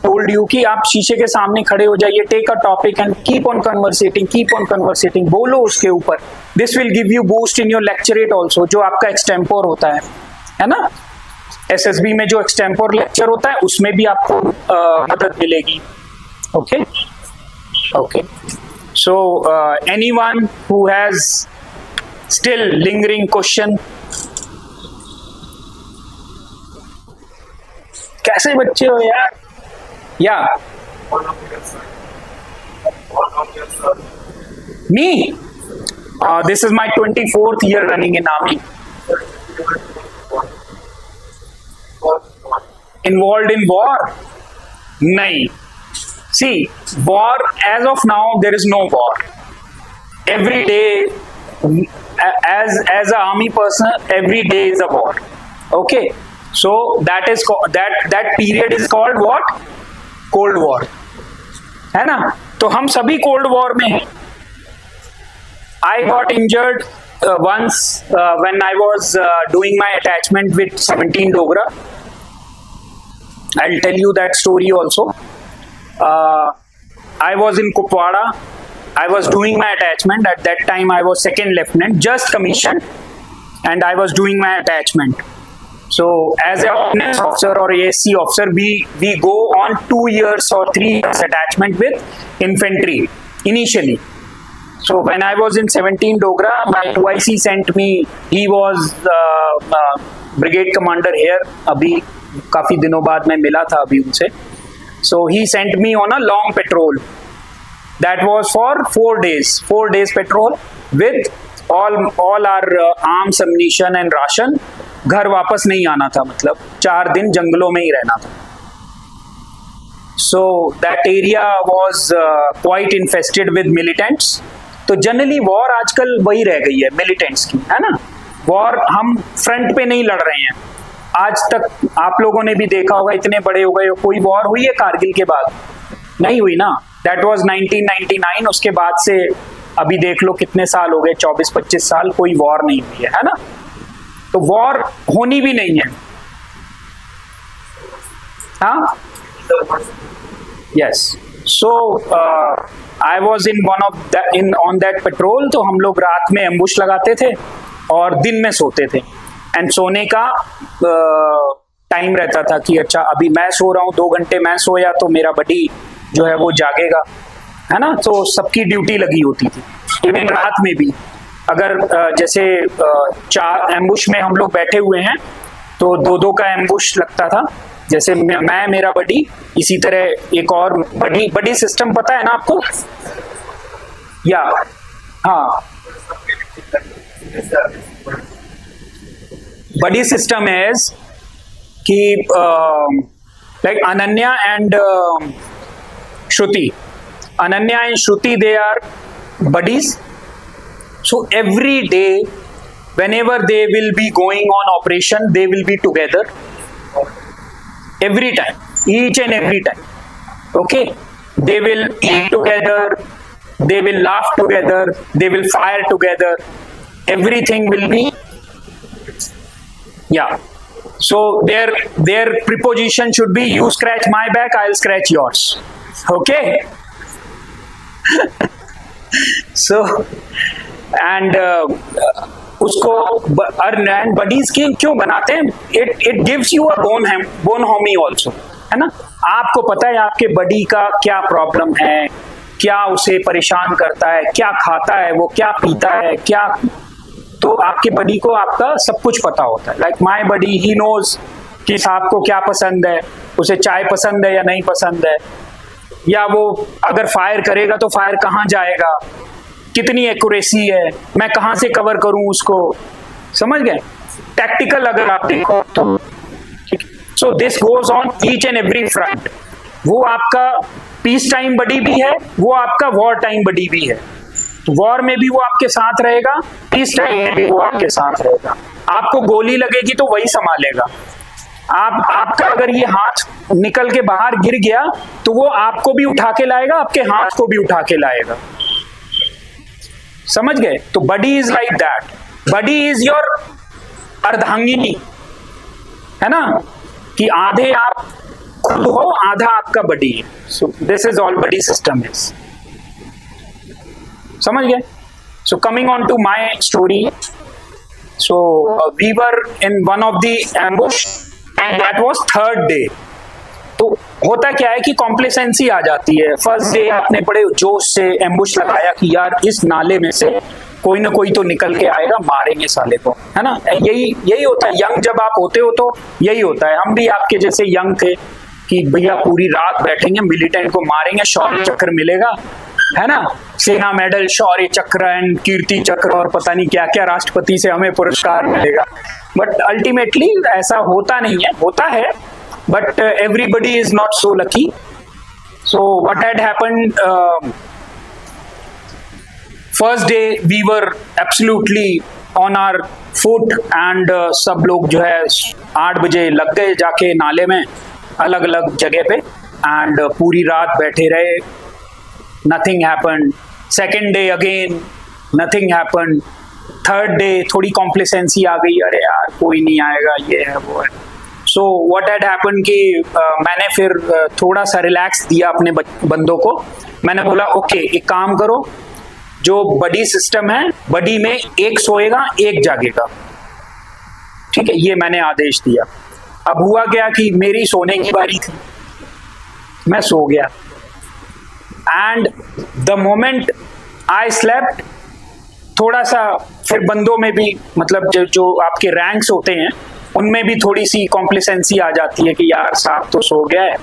told you कि आप शीशे के सामने खड़े हो जाइए, take a topic and keep on conversating, बोलो उसके ऊपर। This will give you boost in your lecturette also, जो आपका एक्सटेम्पोर होता है ना। एसएसबी में जो एक्सटेम्पोर लेक्चर होता है उसमें भी आपको मदद मिलेगी। Okay okay, so anyone who has still lingering question? कैसे बच्चे हो यार? या मी, this is my 24th year running in army. Involved in war? नहीं. See, war, as of now there is no war. Every day, as an army person, every day is a war. Okay, so that period is called what? Cold War, है ना? तो हम सभी Cold War में हैं. I got injured once when I was doing my attachment with 17 Dogra. I'll tell you that story also. I was in Kupwara. I was doing my attachment. At that time, I was second lieutenant, just commissioned, and I was doing my attachment. So, as a ordnance officer or ASC officer, we go on 2 years or 3 years attachment with infantry initially. So, when I was in 17 Dogra, my 2IC sent me. He was brigade commander here. अभी काफी दिनों बाद मैं मिला था अभी उनसे. So he sent me on a long patrol. That was for 4 days. 4 days patrol with all our arms, ammunition and ration. घर वापस नहीं आना था, मतलब 4 दिन जंगलों में ही रहना था. So that area was quite infested with militants. तो जनरली वॉर आजकल वही रह गई है मिलिटेंट्स की, है ना। वॉर हम फ्रंट पे नहीं लड़ रहे हैं। आज तक आप लोगों ने भी देखा होगा, इतने बड़े हो गए, कोई वॉर हुई है कारगिल के बाद? नहीं हुई ना। That was 1999। उसके बाद से अभी देख लो कितने साल हो गए, 24-25 साल, कोई वॉर नहीं हुई है ना। तो वॉर होनी भी नहीं है। हाँ, yes. So I was in one of in on that petrol. तो हम लोग रात में एम्बुश लगाते थे और दिन में सोते थे। एंड सोने का टाइम रहता था कि अच्छा अभी मैं सो रहा हूँ, 2 घंटे मैं सोया तो मेरा बडी जो है वो जागेगा, है ना। तो सबकी ड्यूटी लगी होती थी। इवन रात में भी अगर जैसे 4 एम्बुश में हम लोग बैठे हुए हैं तो 2-2 का एम्बुश लगता था। जैसे मैं मेरा बडी, इसी तरह एक और बडी सिस्टम पता है ना आपको? या हाँ, बडी सिस्टम इज कि like Ananya and Shruti, Ananya and Shruti, they are buddies. So every day, whenever they will be going on operation, they will be together. Every time, each and every time. Okay, they will eat together, they will laugh together, they will fire together. Everything will be, yeah. So their preposition should be: you scratch my back, I'll scratch yours. Okay. So and उसको एंड बडीज की क्यों बनाते हैं? It gives you a bone Homi also, है ना। आपको पता है आपके बडी का क्या प्रॉब्लम है, क्या उसे परेशान करता है, क्या खाता है वो, क्या पीता है, क्या, तो आपके बडी को आपका सब कुछ पता होता है। Like my buddy, he knows कि साहब को क्या पसंद है, उसे चाय पसंद है या नहीं पसंद है, या वो अगर फायर करेगा तो फायर कहाँ जाएगा, कितनी एक्यूरेसी है, मैं कहाँ से कवर करूं उसको, समझ गए? टैक्टिकल अगर आप देखो तो। So this goes on each and every front. वो आपका पीस टाइम बडी भी है, वो आपका वॉर टाइम बडी भी है। वॉर में भी वो आपके साथ रहेगा, पीस टाइम में भी वो आपके साथ रहेगा। आपको गोली लगेगी तो वही संभालेगा। आपका अगर ये हाथ निकल के बाहर गिर गया तो वो आपको भी उठा के लाएगा, आपके हाथ को भी उठा के लाएगा, समझ गए? तो buddy is like that. Buddy is your अर्धांगिनी, है ना, कि आधे आप खुद हो, आधा आपका बडी है। So this is all buddy system is, समझ गए? So coming on to my story. So we were in one of the ambush and that was 3rd day. तो होता क्या है कि कॉम्प्लेसेंसी आ जाती है। फर्स्ट डे आपने बड़े जोश से एम्बुश लगाया कि यार इस नाले में से कोई ना कोई तो निकल के आएगा, मारेंगे साले को, है ना। यही होता है यंग जब आप होते हो तो यही होता है। हम भी आपके जैसे यंग थे कि भैया पूरी रात बैठेंगे, मिलिटेंट को मारेंगे, शौर्य चक्र मिलेगा, है ना, सेना मेडल, शौर्य चक्र एंड कीर्ति चक्र और पता नहीं क्या क्या राष्ट्रपति से हमें पुरस्कार मिलेगा। बट अल्टीमेटली ऐसा होता नहीं है, होता है but everybody is not so lucky. So what had happened, first day we were absolutely on our foot and सब लोग जो है 8 बजे लग गए जाके नाले में अलग अलग जगह पे, and पूरी रात बैठे रहे, nothing happened. Second day again nothing happened. Third day थोड़ी कॉम्प्लेसेंसी आ गई, अरे यार कोई नहीं आएगा, ये है वो है। सो व्हाट हैड हैपेंड कि मैंने फिर थोड़ा सा रिलैक्स दिया अपने बंदों को। मैंने बोला ओके एक काम करो, जो बडी सिस्टम है, बडी में एक सोएगा एक जागेगा, ठीक है, ये मैंने आदेश दिया। अब हुआ क्या कि मेरी सोने की बारी थी, मैं सो गया and the moment I slept, थोड़ा सा फिर बंदों में भी मतलब जो आपके रैंक्स होते हैं उनमें भी थोड़ी सी कॉम्प्लेसेंसी आ जाती है कि यार साहब तो सो गया है,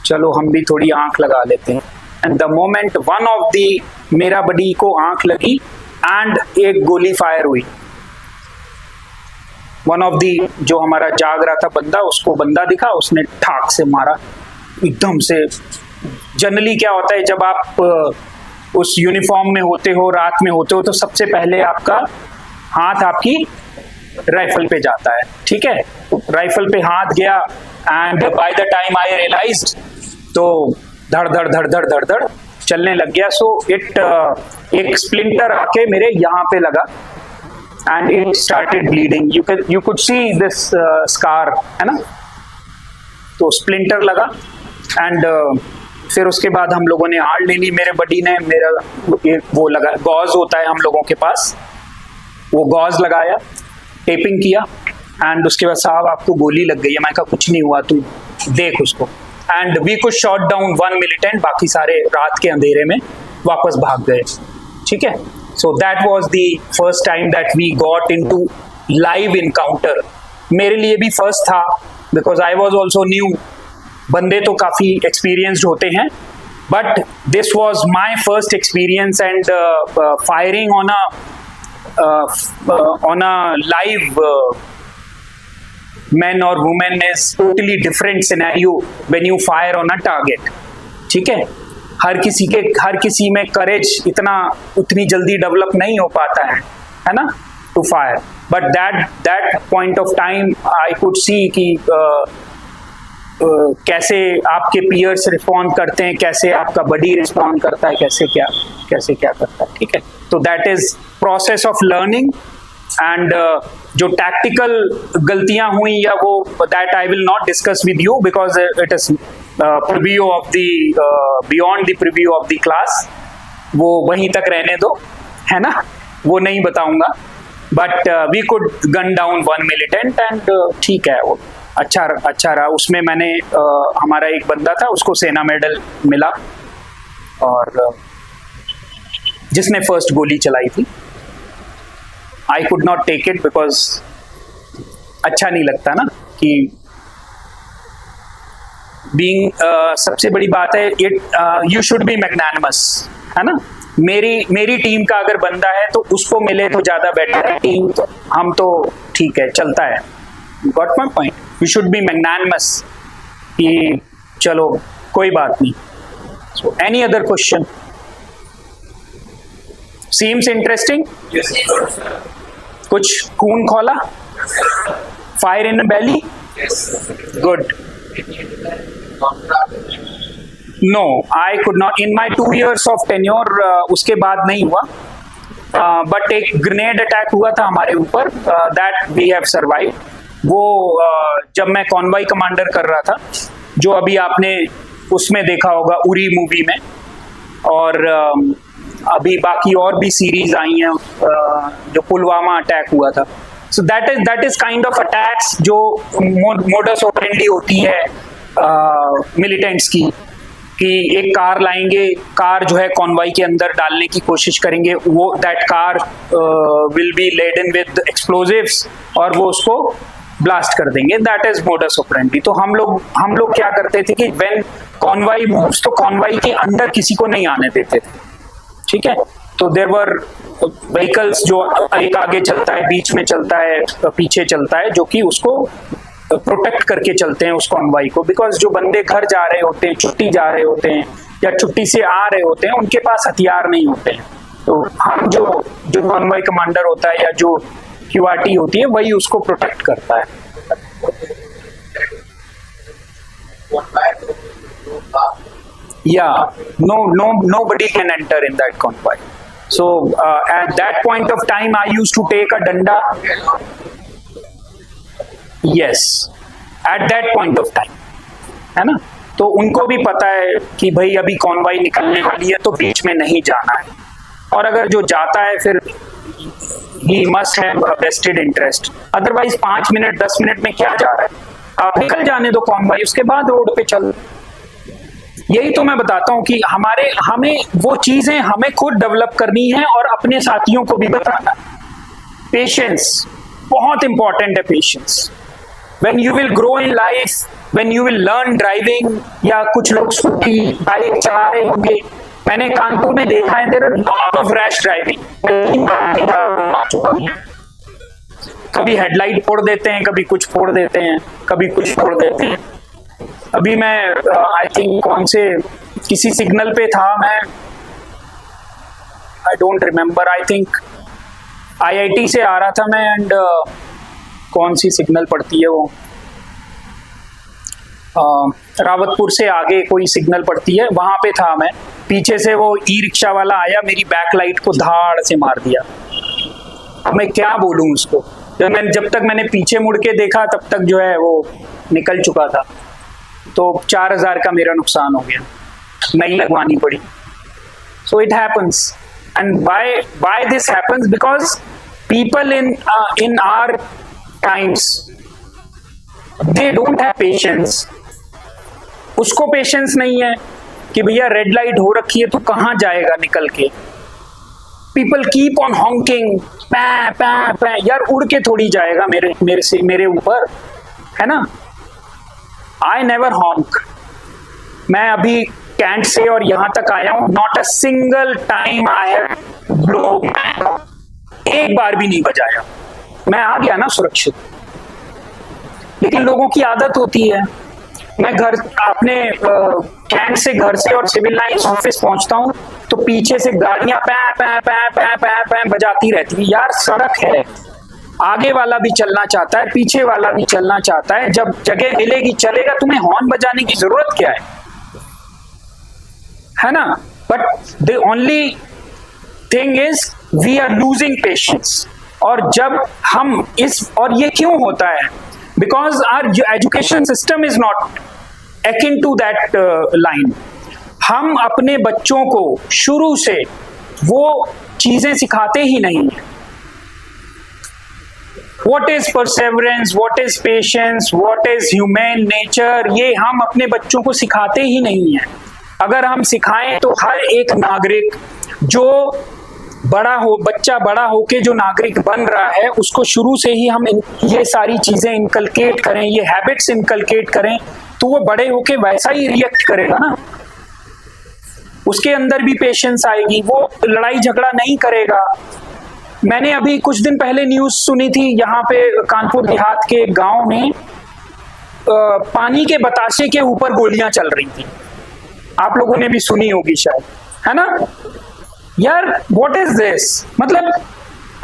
चलो हम भी थोड़ी आंख लगा लेते हैं। And the moment one of the मेरा बडी को आंख लगी एंड एक गोली फायर हुई। वन ऑफ दी जो हमारा जाग रहा था बंदा, उसको बंदा दिखा, उसने ठाक से मारा एकदम से। जनरली क्या होता है जब आप उस यूनिफॉर्म में होते हो, रात में होते हो, तो सबसे पहले आपका हाथ आपकी राइफल पे जाता है, ठीक है। राइफल पे हाथ गया and by the time I realised तो धड़ धड़ धड़ धड़ धड़ धड़ चलने लग गया। सो एक स्प्लिंटर आके मेरे यहाँ पे लगा and it started bleeding. You could see this scar, है ना। तो स्प्लिंटर लगा एंड फिर उसके बाद हम लोगों ने हार्ड ले ली। मेरे बडी ने मेरा वो लगा, गॉज होता है हम लोगों के पास, वो गॉज लगाया, टेपिंग किया एंड उसके बाद साहब आपको गोली लग गई है। मैं कहा कुछ नहीं हुआ, तू देख उसको। And we could shot down 1 militant, बाकी सारे रात के अंधेरे में वापस भाग गए, ठीक है। So that was the first time that we got into live encounter. मेरे लिए भी फर्स्ट था because I was also new. बंदे तो काफी एक्सपीरियंस्ड होते हैं, but this was my first experience and firing on a live men or women is totally different scenario when you fire on a target, ठीक है। हर किसी में करेज उतनी जल्दी डेवलप नहीं हो पाता है ना, to fire. But that point of time I could see कि कैसे आपके पियर्स रिस्पॉन्ड करते हैं, कैसे आपका बॉडी रिस्पॉन्ड करता है, कैसे क्या करता है, ठीक है। तो that is process of learning and जो टैक्टिकल गलतियां हुई या वो that I will not discuss with you because it is preview of the beyond the preview of the class, वो वहीं तक रहने दो, है ना, वो नहीं बताऊंगा। But we could gun down 1 militant and ठीक है, वो अच्छा रहा। उसमें मैंने हमारा एक बंदा था, उसको सेना मेडल मिला, और जिसने फर्स्ट गोली चलाई थी। I could not take it because अच्छा नहीं लगता ना कि बीइंग सबसे बड़ी बात है it you should be magnanimous, है ना। मेरी टीम का अगर बंदा है तो उसको मिले तो ज्यादा बेटर है। टीम तो हम तो ठीक है, चलता है। Got my point. You should be magnanimous कि चलो कोई बात नहीं। So any other question? Seems interesting? कुछ खून खोला? Fire in belly? Good. No, I could not in my 2 years of tenure, उसके बाद नहीं हुआ। बट एक ग्रेनेड अटैक हुआ था हमारे ऊपर, दैट वी हैव सर्वाइव। वो जब मैं कॉन्वॉय कमांडर कर रहा था, जो अभी आपने उसमें देखा होगा उरी मूवी में, और अभी बाकी और भी सीरीज आई हैं, जो पुलवामा अटैक हुआ था। So that is kind of attacks जो मोडस ऑपरेंडी होती है मिलिटेंट्स की, कि एक कार लाएंगे, कार जो है कॉन्वॉय के अंदर डालने की कोशिश करेंगे, वो that car will be laden with explosives और वो उसको ब्लास्ट कर देंगे। That is modus operandi. तो हम लोग क्या करते थे कि व्हेन कॉन्वॉय मूव्स, तो कॉन्वॉय के अंदर किसी को नहीं आने देते थे, ठीक है। तो देयर वर व्हीकल्स, जो एक आगे चलता है, बीच में चलता है, पीछे चलता है, जो कि उसको प्रोटेक्ट करके चलते हैं उस कॉन्वॉय को। बिकॉज जो बंदे घर जा रहे होते हैं, छुट्टी जा रहे होते हैं या छुट्टी से आ रहे होते हैं, उनके पास हथियार नहीं होते हैं। तो हम जो कॉन्वॉय कमांडर होता है या जो क्यूआरटी होती है, वही उसको प्रोटेक्ट करता है। Yeah, nobody can enter in that convoy. So at that point of time, I used to take a danda. Yes, at that point of time, है ना। तो उनको भी पता है कि भाई अभी कॉन्वॉय निकलने वाली है, तो बीच में नहीं जाना है। और अगर जो जाता है फिर he must have a vested interest. Otherwise 5 minute 10 minute में क्या जा रहा है, आप निकल जाने दो कॉन्वॉय, उसके बाद रोड पे चल। यही तो मैं बताता हूं कि हमें वो चीजें हमें खुद डेवलप करनी है और अपने साथियों को भी बताना। पेशेंस बहुत इंपॉर्टेंट है। Patience when you will grow in life, when you will learn driving, या कुछ लोग स्कूटी बाइक चला रहे होंगे, मैंने कानपुर में देखा है, there are lot of rash driving. कभी हेडलाइट फोड़ देते हैं, कभी कुछ फोड़ देते हैं, कभी कुछ फोड़ देते हैं। अभी मैं आई थिंक किसी सिग्नल पे था मैं, I don't remember, I think IIT से आ रहा था मैं, एंड कौन सी सिग्नल पड़ती है वो, रावतपुर से आगे कोई सिग्नल पड़ती है, वहां पे था मैं। पीछे से वो ई-रिक्शा वाला आया, मेरी बैक लाइट को धाड़ से मार दिया। अब मैं क्या बोलूं उसको, जब तक मैंने पीछे मुड़ के देखा तब तक जो है वो निकल चुका था। तो 4000 का मेरा नुकसान हो गया, नई लगवानी पड़ी। So it happens, and why this happens, because people in our times, they don't have patience. उसको पेशेंस नहीं है कि भैया रेड लाइट हो रखी है तो कहां जाएगा निकल के। पीपल कीप ऑन हॉन्किंग, पै पै पै, यार उड़ के थोड़ी जाएगा मेरे ऊपर, है ना। आई नेवर हॉन्क, मैं अभी कैंट से और यहां तक आया हूं, not a single time I have blow, एक बार भी नहीं बजाया, मैं आ गया ना सुरक्षित। लेकिन लोगों की आदत होती है, मैं घर अपने कैंट से, घर से और सिविल लाइंस ऑफिस पहुंचता हूं तो पीछे से गाड़ियां पै पै पै पै पै पै बजाती रहती है। यार सड़क है, आगे वाला भी चलना चाहता है, पीछे वाला भी चलना चाहता है, जब जगह मिलेगी चलेगा, तुम्हें हॉर्न बजाने की जरूरत क्या है ना। But the only thing is we are losing patience. और जब हम और ये क्यों होता है, because our education system is not akin to that line. हम अपने बच्चों को शुरू से वो चीजें सिखाते ही नहीं है। What is perseverance, what is patience, what is human nature, ये हम अपने बच्चों को सिखाते ही नहीं है। अगर हम सिखाएं तो हर एक नागरिक जो बच्चा बड़ा होके जो नागरिक बन रहा है, उसको शुरू से ही हम ये सारी चीजें इनकलकेट करें, ये हैबिट्स इनकलकेट करें, तो वो बड़े होके वैसा ही रिएक्ट करेगा ना। उसके अंदर भी पेशेंस आएगी, वो लड़ाई झगड़ा नहीं करेगा। मैंने अभी कुछ दिन पहले न्यूज सुनी थी, यहाँ पे कानपुर देहात के गांव में पानी के बताशे के ऊपर गोलियां चल रही थी, आप लोगों ने भी सुनी होगी शायद, है ना। यार व्हाट इज दिस, मतलब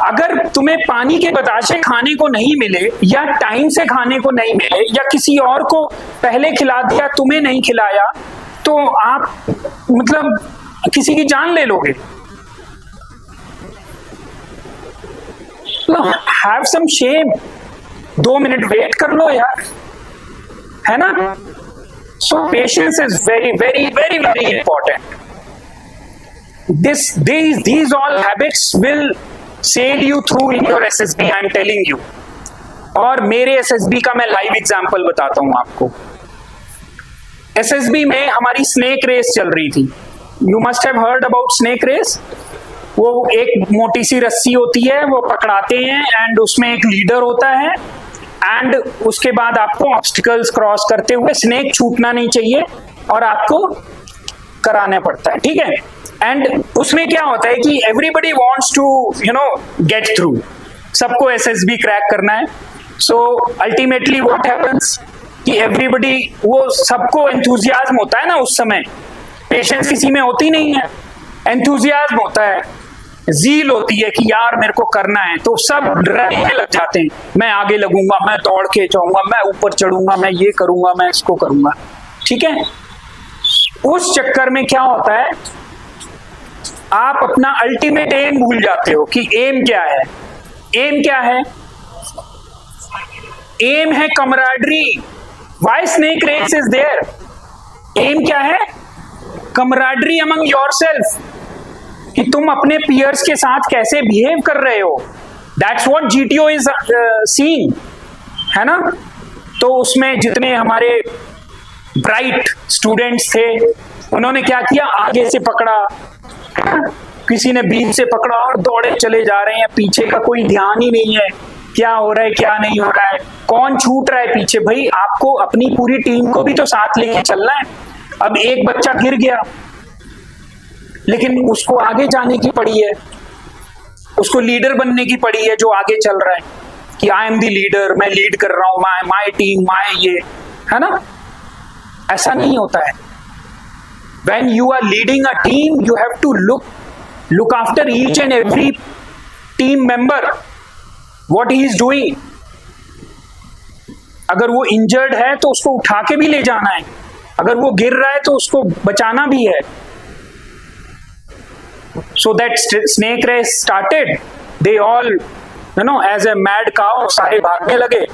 अगर तुम्हें पानी के बताशे खाने को नहीं मिले, या टाइम से खाने को नहीं मिले, या किसी और को पहले खिला दिया तुम्हें नहीं खिलाया, तो आप मतलब किसी की जान ले लोगे। Have some shame, 2 minute wait कर लो यार, है ना। So patience is very very very very important. These all habits will sail you through in your SSB, I am telling you. और मेरे SSB का मैं लाइव एग्जांपल बताता हूं आपको। SSB में हमारी स्नेक रेस चल रही थी। You must have heard about snake race. वो एक मोटी सी रस्सी होती है, वो पकड़ाते हैं, एंड उसमें एक लीडर होता है, एंड उसके बाद आपको ऑब्स्टिकल्स क्रॉस करते हुए, स्नेक छूटना नहीं चाहिए और आपको कराना पड़ता है, ठीक है। एंड उसमें क्या होता है कि everybody wants to get through, सबको SSB क्रैक करना है। सो अल्टीमेटली व्हाट हैपेंस कि एवरीबडी, वो सबको एंथुजियाज्म होता है ना उस समय, पेशेंस किसी में होती नहीं है, एंथुजियाज्म होता है, जील होती है कि यार मेरे को करना है, तो सब डरने लग जाते हैं, मैं आगे लगूंगा, मैं दौड़ के जाऊंगा, मैं ऊपर चढ़ूंगा, मैं ये करूंगा, मैं इसको करूंगा, ठीक है। उस चक्कर में क्या होता है, आप अपना अल्टीमेट एम भूल जाते हो कि एम क्या है। एम क्या है? एम है camaraderie. Why snake race is there? Aim क्या है? कमराडरी अमंग योरसेल्फ, कि तुम अपने पियर्स के साथ कैसे बिहेव कर रहे हो। That's what GTO is seeing, है ना। तो उसमें जितने हमारे ब्राइट स्टूडेंट्स थे, उन्होंने क्या किया, आगे से पकड़ा, किसी ने बीच से पकड़ा और दौड़े चले जा रहे हैं, पीछे का कोई ध्यान ही नहीं है, क्या हो रहा है क्या नहीं हो रहा है, कौन छूट रहा है पीछे। भाई आपको अपनी पूरी टीम को भी तो साथ लेके चलना है। अब एक बच्चा गिर गया, लेकिन उसको आगे जाने की पड़ी है, उसको लीडर बनने की पड़ी है, जो आगे चल रहा है कि आई एम द लीडर, मैं लीड कर रहा हूं, माय टीम, माय ये, है ना। ऐसा नहीं होता है। When you are leading a team, you have to look look after each and every team member, what he is doing. अगर वो इंजर्ड है तो उसको उठा के भी ले जाना है, अगर वो गिर रहा है तो उसको बचाना भी है. So that snake race started. They all, as a mad cow, सारे भागने लगे.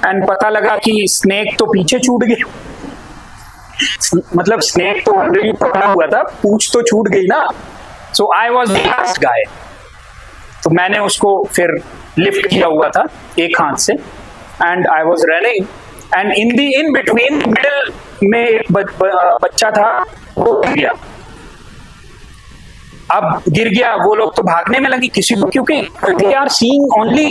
And पता लगा कि स्नेक तो पीछे छूट गई. मतलब स्नेक तो ऑलरेडी पकड़ा हुआ था, पूंछ तो छूट गई ना. So I was the last guy. तो मैंने उसको फिर लिफ्ट किया हुआ था एक हाथ से. And I was running. And in between, middle में एक बच्चा था, वो गिर गया. अब गिर गया, वो लोग तो भागने में लगे किसी को, क्योंकि they are seeing only,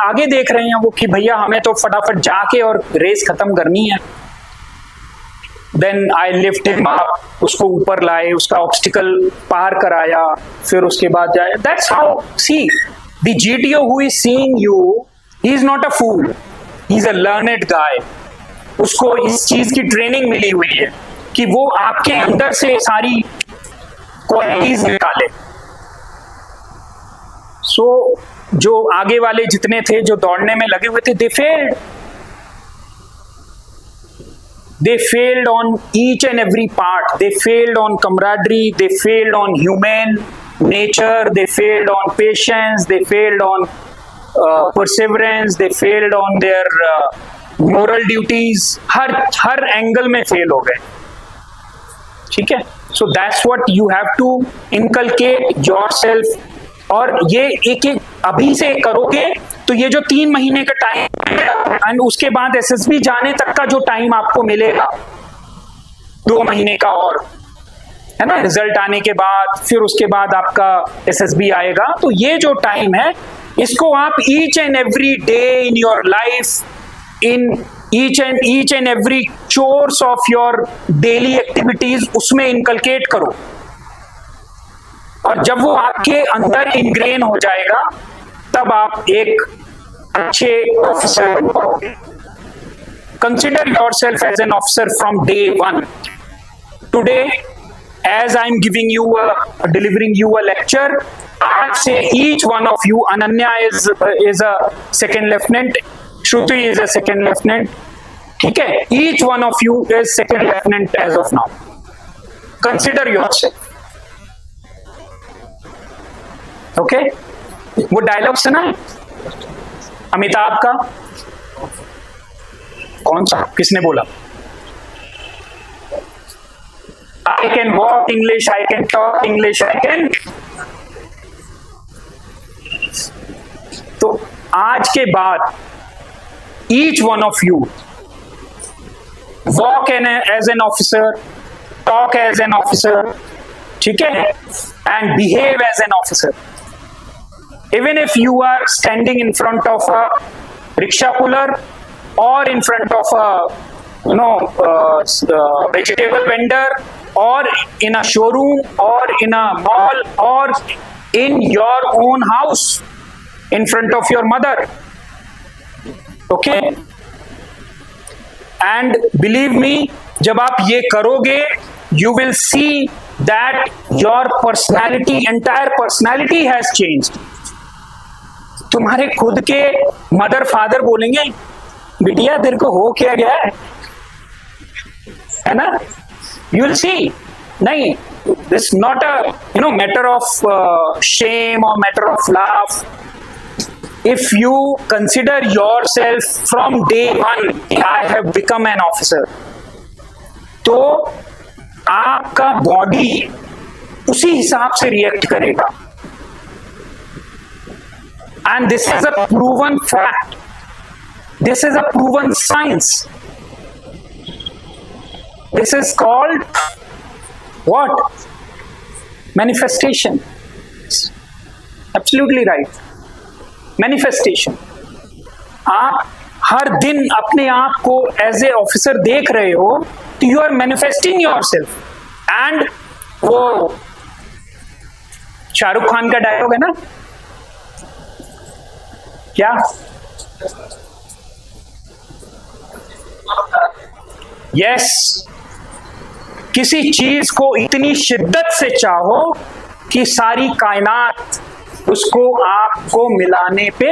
आगे देख रहे हैं वो कि भैया हमें तो फटाफट जाके और रेस खत्म करनी है. Then I lift him up, उसको ऊपर लाए, उसका ऑब्स्टिकल पार कराया, फिर उसके बाद जाए. That's how, see, the GTO who is seeing you, he is not a fool, he is a learned guy. उसको इस चीज की ट्रेनिंग मिली हुई है कि वो आपके अंदर से सारी क्वालिटीज निकाले. सो जो आगे वाले जितने थे जो दौड़ने में लगे हुए थे, they failed on each and every part. They failed on camaraderie, they failed on human nature, they failed on patience, they failed on perseverance, they failed on their moral duties. Her angle में फेल हो गए. ठीक है. So that's what you have to inculcate yourself. और ये एक अभी से करोगे तो ये जो 3 महीने का टाइम एंड उसके बाद एसएसबी जाने तक का जो टाइम आपको मिलेगा, 2 महीने का, और है ना, रिजल्ट आने के बाद, फिर उसके बाद आपका एसएसबी आएगा. तो ये जो टाइम है, इसको आप each and every day in your life, in each and every chores of your daily activities, उसमें इनकलकेट करो. और जब वो आपके अंदर इनग्रेन हो जाएगा, तब आप एक अच्छे ऑफिसर बनोगे. Consider yourself as an officer from day one. Today, as I'm giving you delivering you a lecture, आज से each one of you, Ananya is a second lieutenant, Shruti is a second lieutenant. ठीक है. Each one of you is second lieutenant as of now. Consider yourself. Okay? वो डायलॉग सुना है अमिताभ का? कौन सा? किसने बोला? I can walk English, I can talk English, I can. तो आज के बाद each one of you walk as an officer, talk as an officer, ठीक है, and behave as an officer. Even if you are standing in front of a rickshaw puller or in front of a vegetable vendor or in a showroom or in a mall or in your own house in front of your mother. Okay? And believe me, जब आप ये करोगे, you will see that your personality, entire personality has changed. तुम्हारे खुद के मदर फादर बोलेंगे, बिटिया तेरे को हो क्या गया है ना? You will see. नहीं, this not a matter of shame or matter of laugh. If you consider yourself from day one, I have become an officer, तो आपका बॉडी उसी हिसाब से रिएक्ट करेगा. And this is a proven fact. This is a proven science. This is called what? Manifestation. Absolutely right. Manifestation. आप हर दिन अपने आप को एज ए ऑफिसर देख रहे हो, तो you are manifesting yourself. And वो शाहरुख खान का डायलॉग है ना, क्या? यस, किसी चीज को इतनी शिद्दत से चाहो कि सारी कायनात उसको आपको मिलाने पे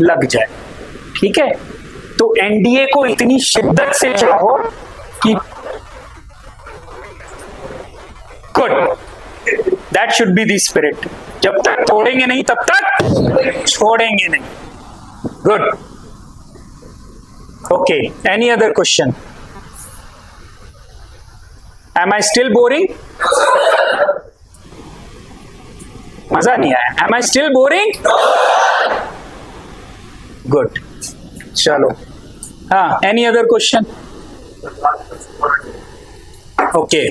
लग जाए, ठीक है? तो एनडीए को इतनी शिद्दत से चाहो कि good, that should be the spirit. जब तक तोड़ेंगे नहीं तब तक छोड़ेंगे नहीं। Good, okay, any other question? Am I still boring? मजा नहीं आया? Am I still boring? Good, चलो, हाँ, any other question? Okay,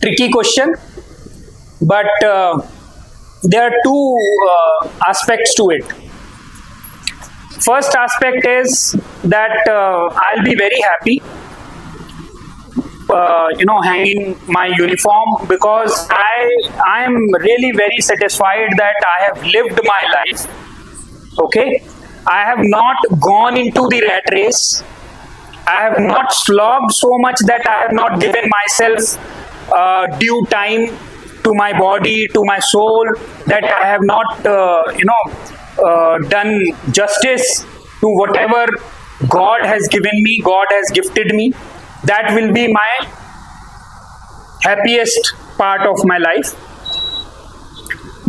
tricky question, but there are two aspects to it. First aspect is that I'll be very happy hanging my uniform, because I am really very satisfied that I have lived my life. Okay, I have not gone into the rat race. I have not slogged so much that I have not given myself due time to my body, to my soul, that I have not done justice to whatever God has given me, God has gifted me. That will be my happiest part of my life,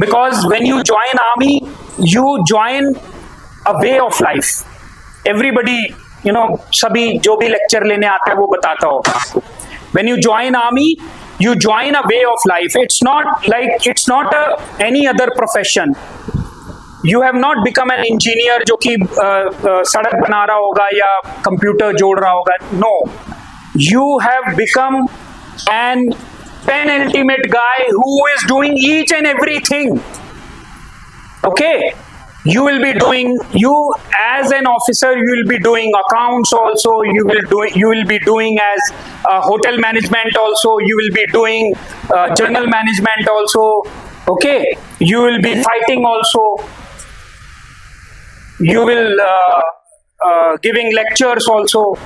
because when you join army, you join a way of life. Everybody, सभी जो भी लेक्चर लेने आता है वो बताता होगा आपको. When you join army, you join a way of life. It's not any other profession. You have not become an engineer जो कि सड़क बना रहा होगा या कंप्यूटर जोड़ रहा होगा. No, you have become an penultimate guy who is doing each and everything. Okay, you will be doing, you as an officer, you will be doing accounts also, you will be doing as hotel management also, you will be doing general management also. Okay, you will be fighting also, you will giving lectures also.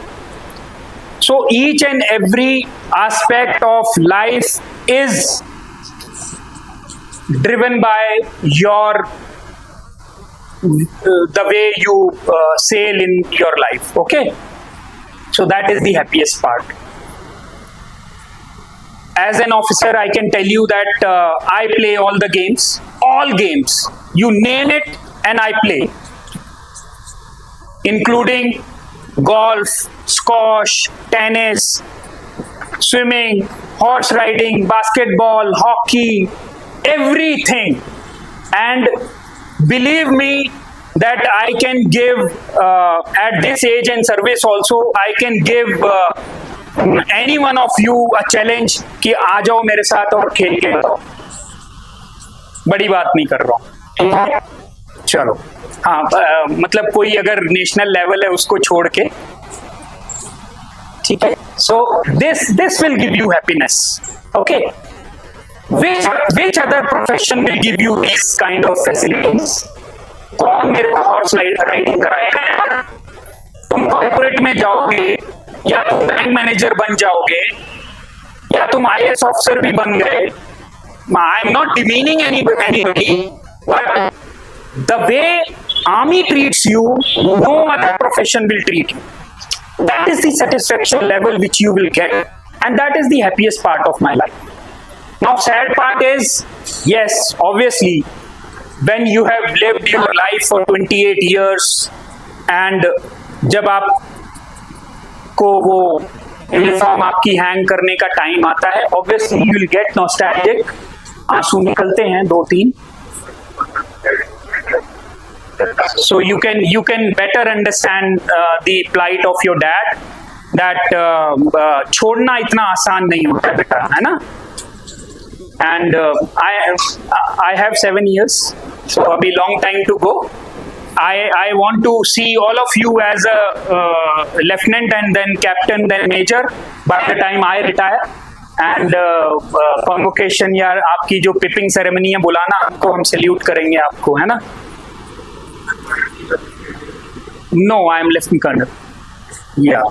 So each and every aspect of life is driven by your the way you sail in your life. Okay, so that is the happiest part. As an officer, I can tell you that I play all the games, all games. You name it and I play, including golf, squash, tennis, swimming, horse riding, basketball, hockey, everything. And believe me that I can give at this age and service also, I can give any one of you a challenge कि आ जाओ मेरे साथ और खेल के बताओ. बड़ी बात नहीं कर रहा हूँ. चलो, हाँ, मतलब कोई अगर नेशनल लेवल है उसको छोड़ के, ठीक है. So this will give you happiness. Okay, which other profession will give you these kind of facilities? कौन मेरे को हॉर्स राइडिंग कराएगा? तुम कॉर्पोरेट में जाओगे, या तुम बैंक मैनेजर बन जाओगे, या तुम IAS ऑफिसर भी बन गए. I am not demeaning anybody, but the way army treats you, no other profession will treat you. That is the satisfaction level which you will get, and that is the happiest part of my life. Now, sad part is, yes, obviously, when you have lived your life for 28 years, and जब आप को वो यूनिफॉर्म आपकी हैंग करने का टाइम आता है, obviously you will get nostalgic. आंसू निकलते हैं 2-3. So you can better understand the plight of your dad, that छोड़ना इतना आसान नहीं होता बेटा, है ना? And I have 7 years, so अभी long time to go. I want to see all of you as a lieutenant and then captain, then major by the time I retire. And convocation या आपकी जो पिपिंग सेरेमनी है बुलाना, हमको हम सैल्यूट करेंगे आपको, है ना? No, I am Lieutenant Colonel. Yeah.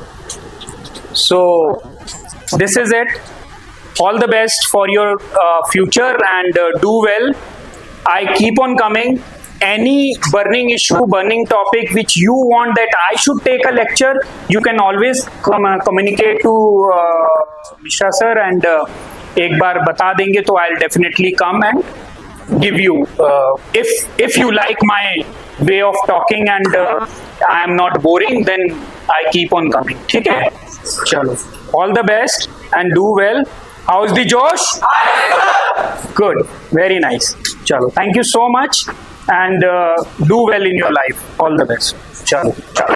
So this is it. All the best for your future, and do well. I keep on coming. Any burning issue, burning topic which you want that I should take a lecture, you can always communicate to Mishra sir, and एक बार बता देंगे तो I'll definitely come and give you, if you like my way of talking and I am not boring, then I keep on coming. ठीक है? चलो. All the best and do well. How's the Josh? Good. Very nice. Chalo. Thank you so much and do well in your life. All the best. Chalo. Chalo.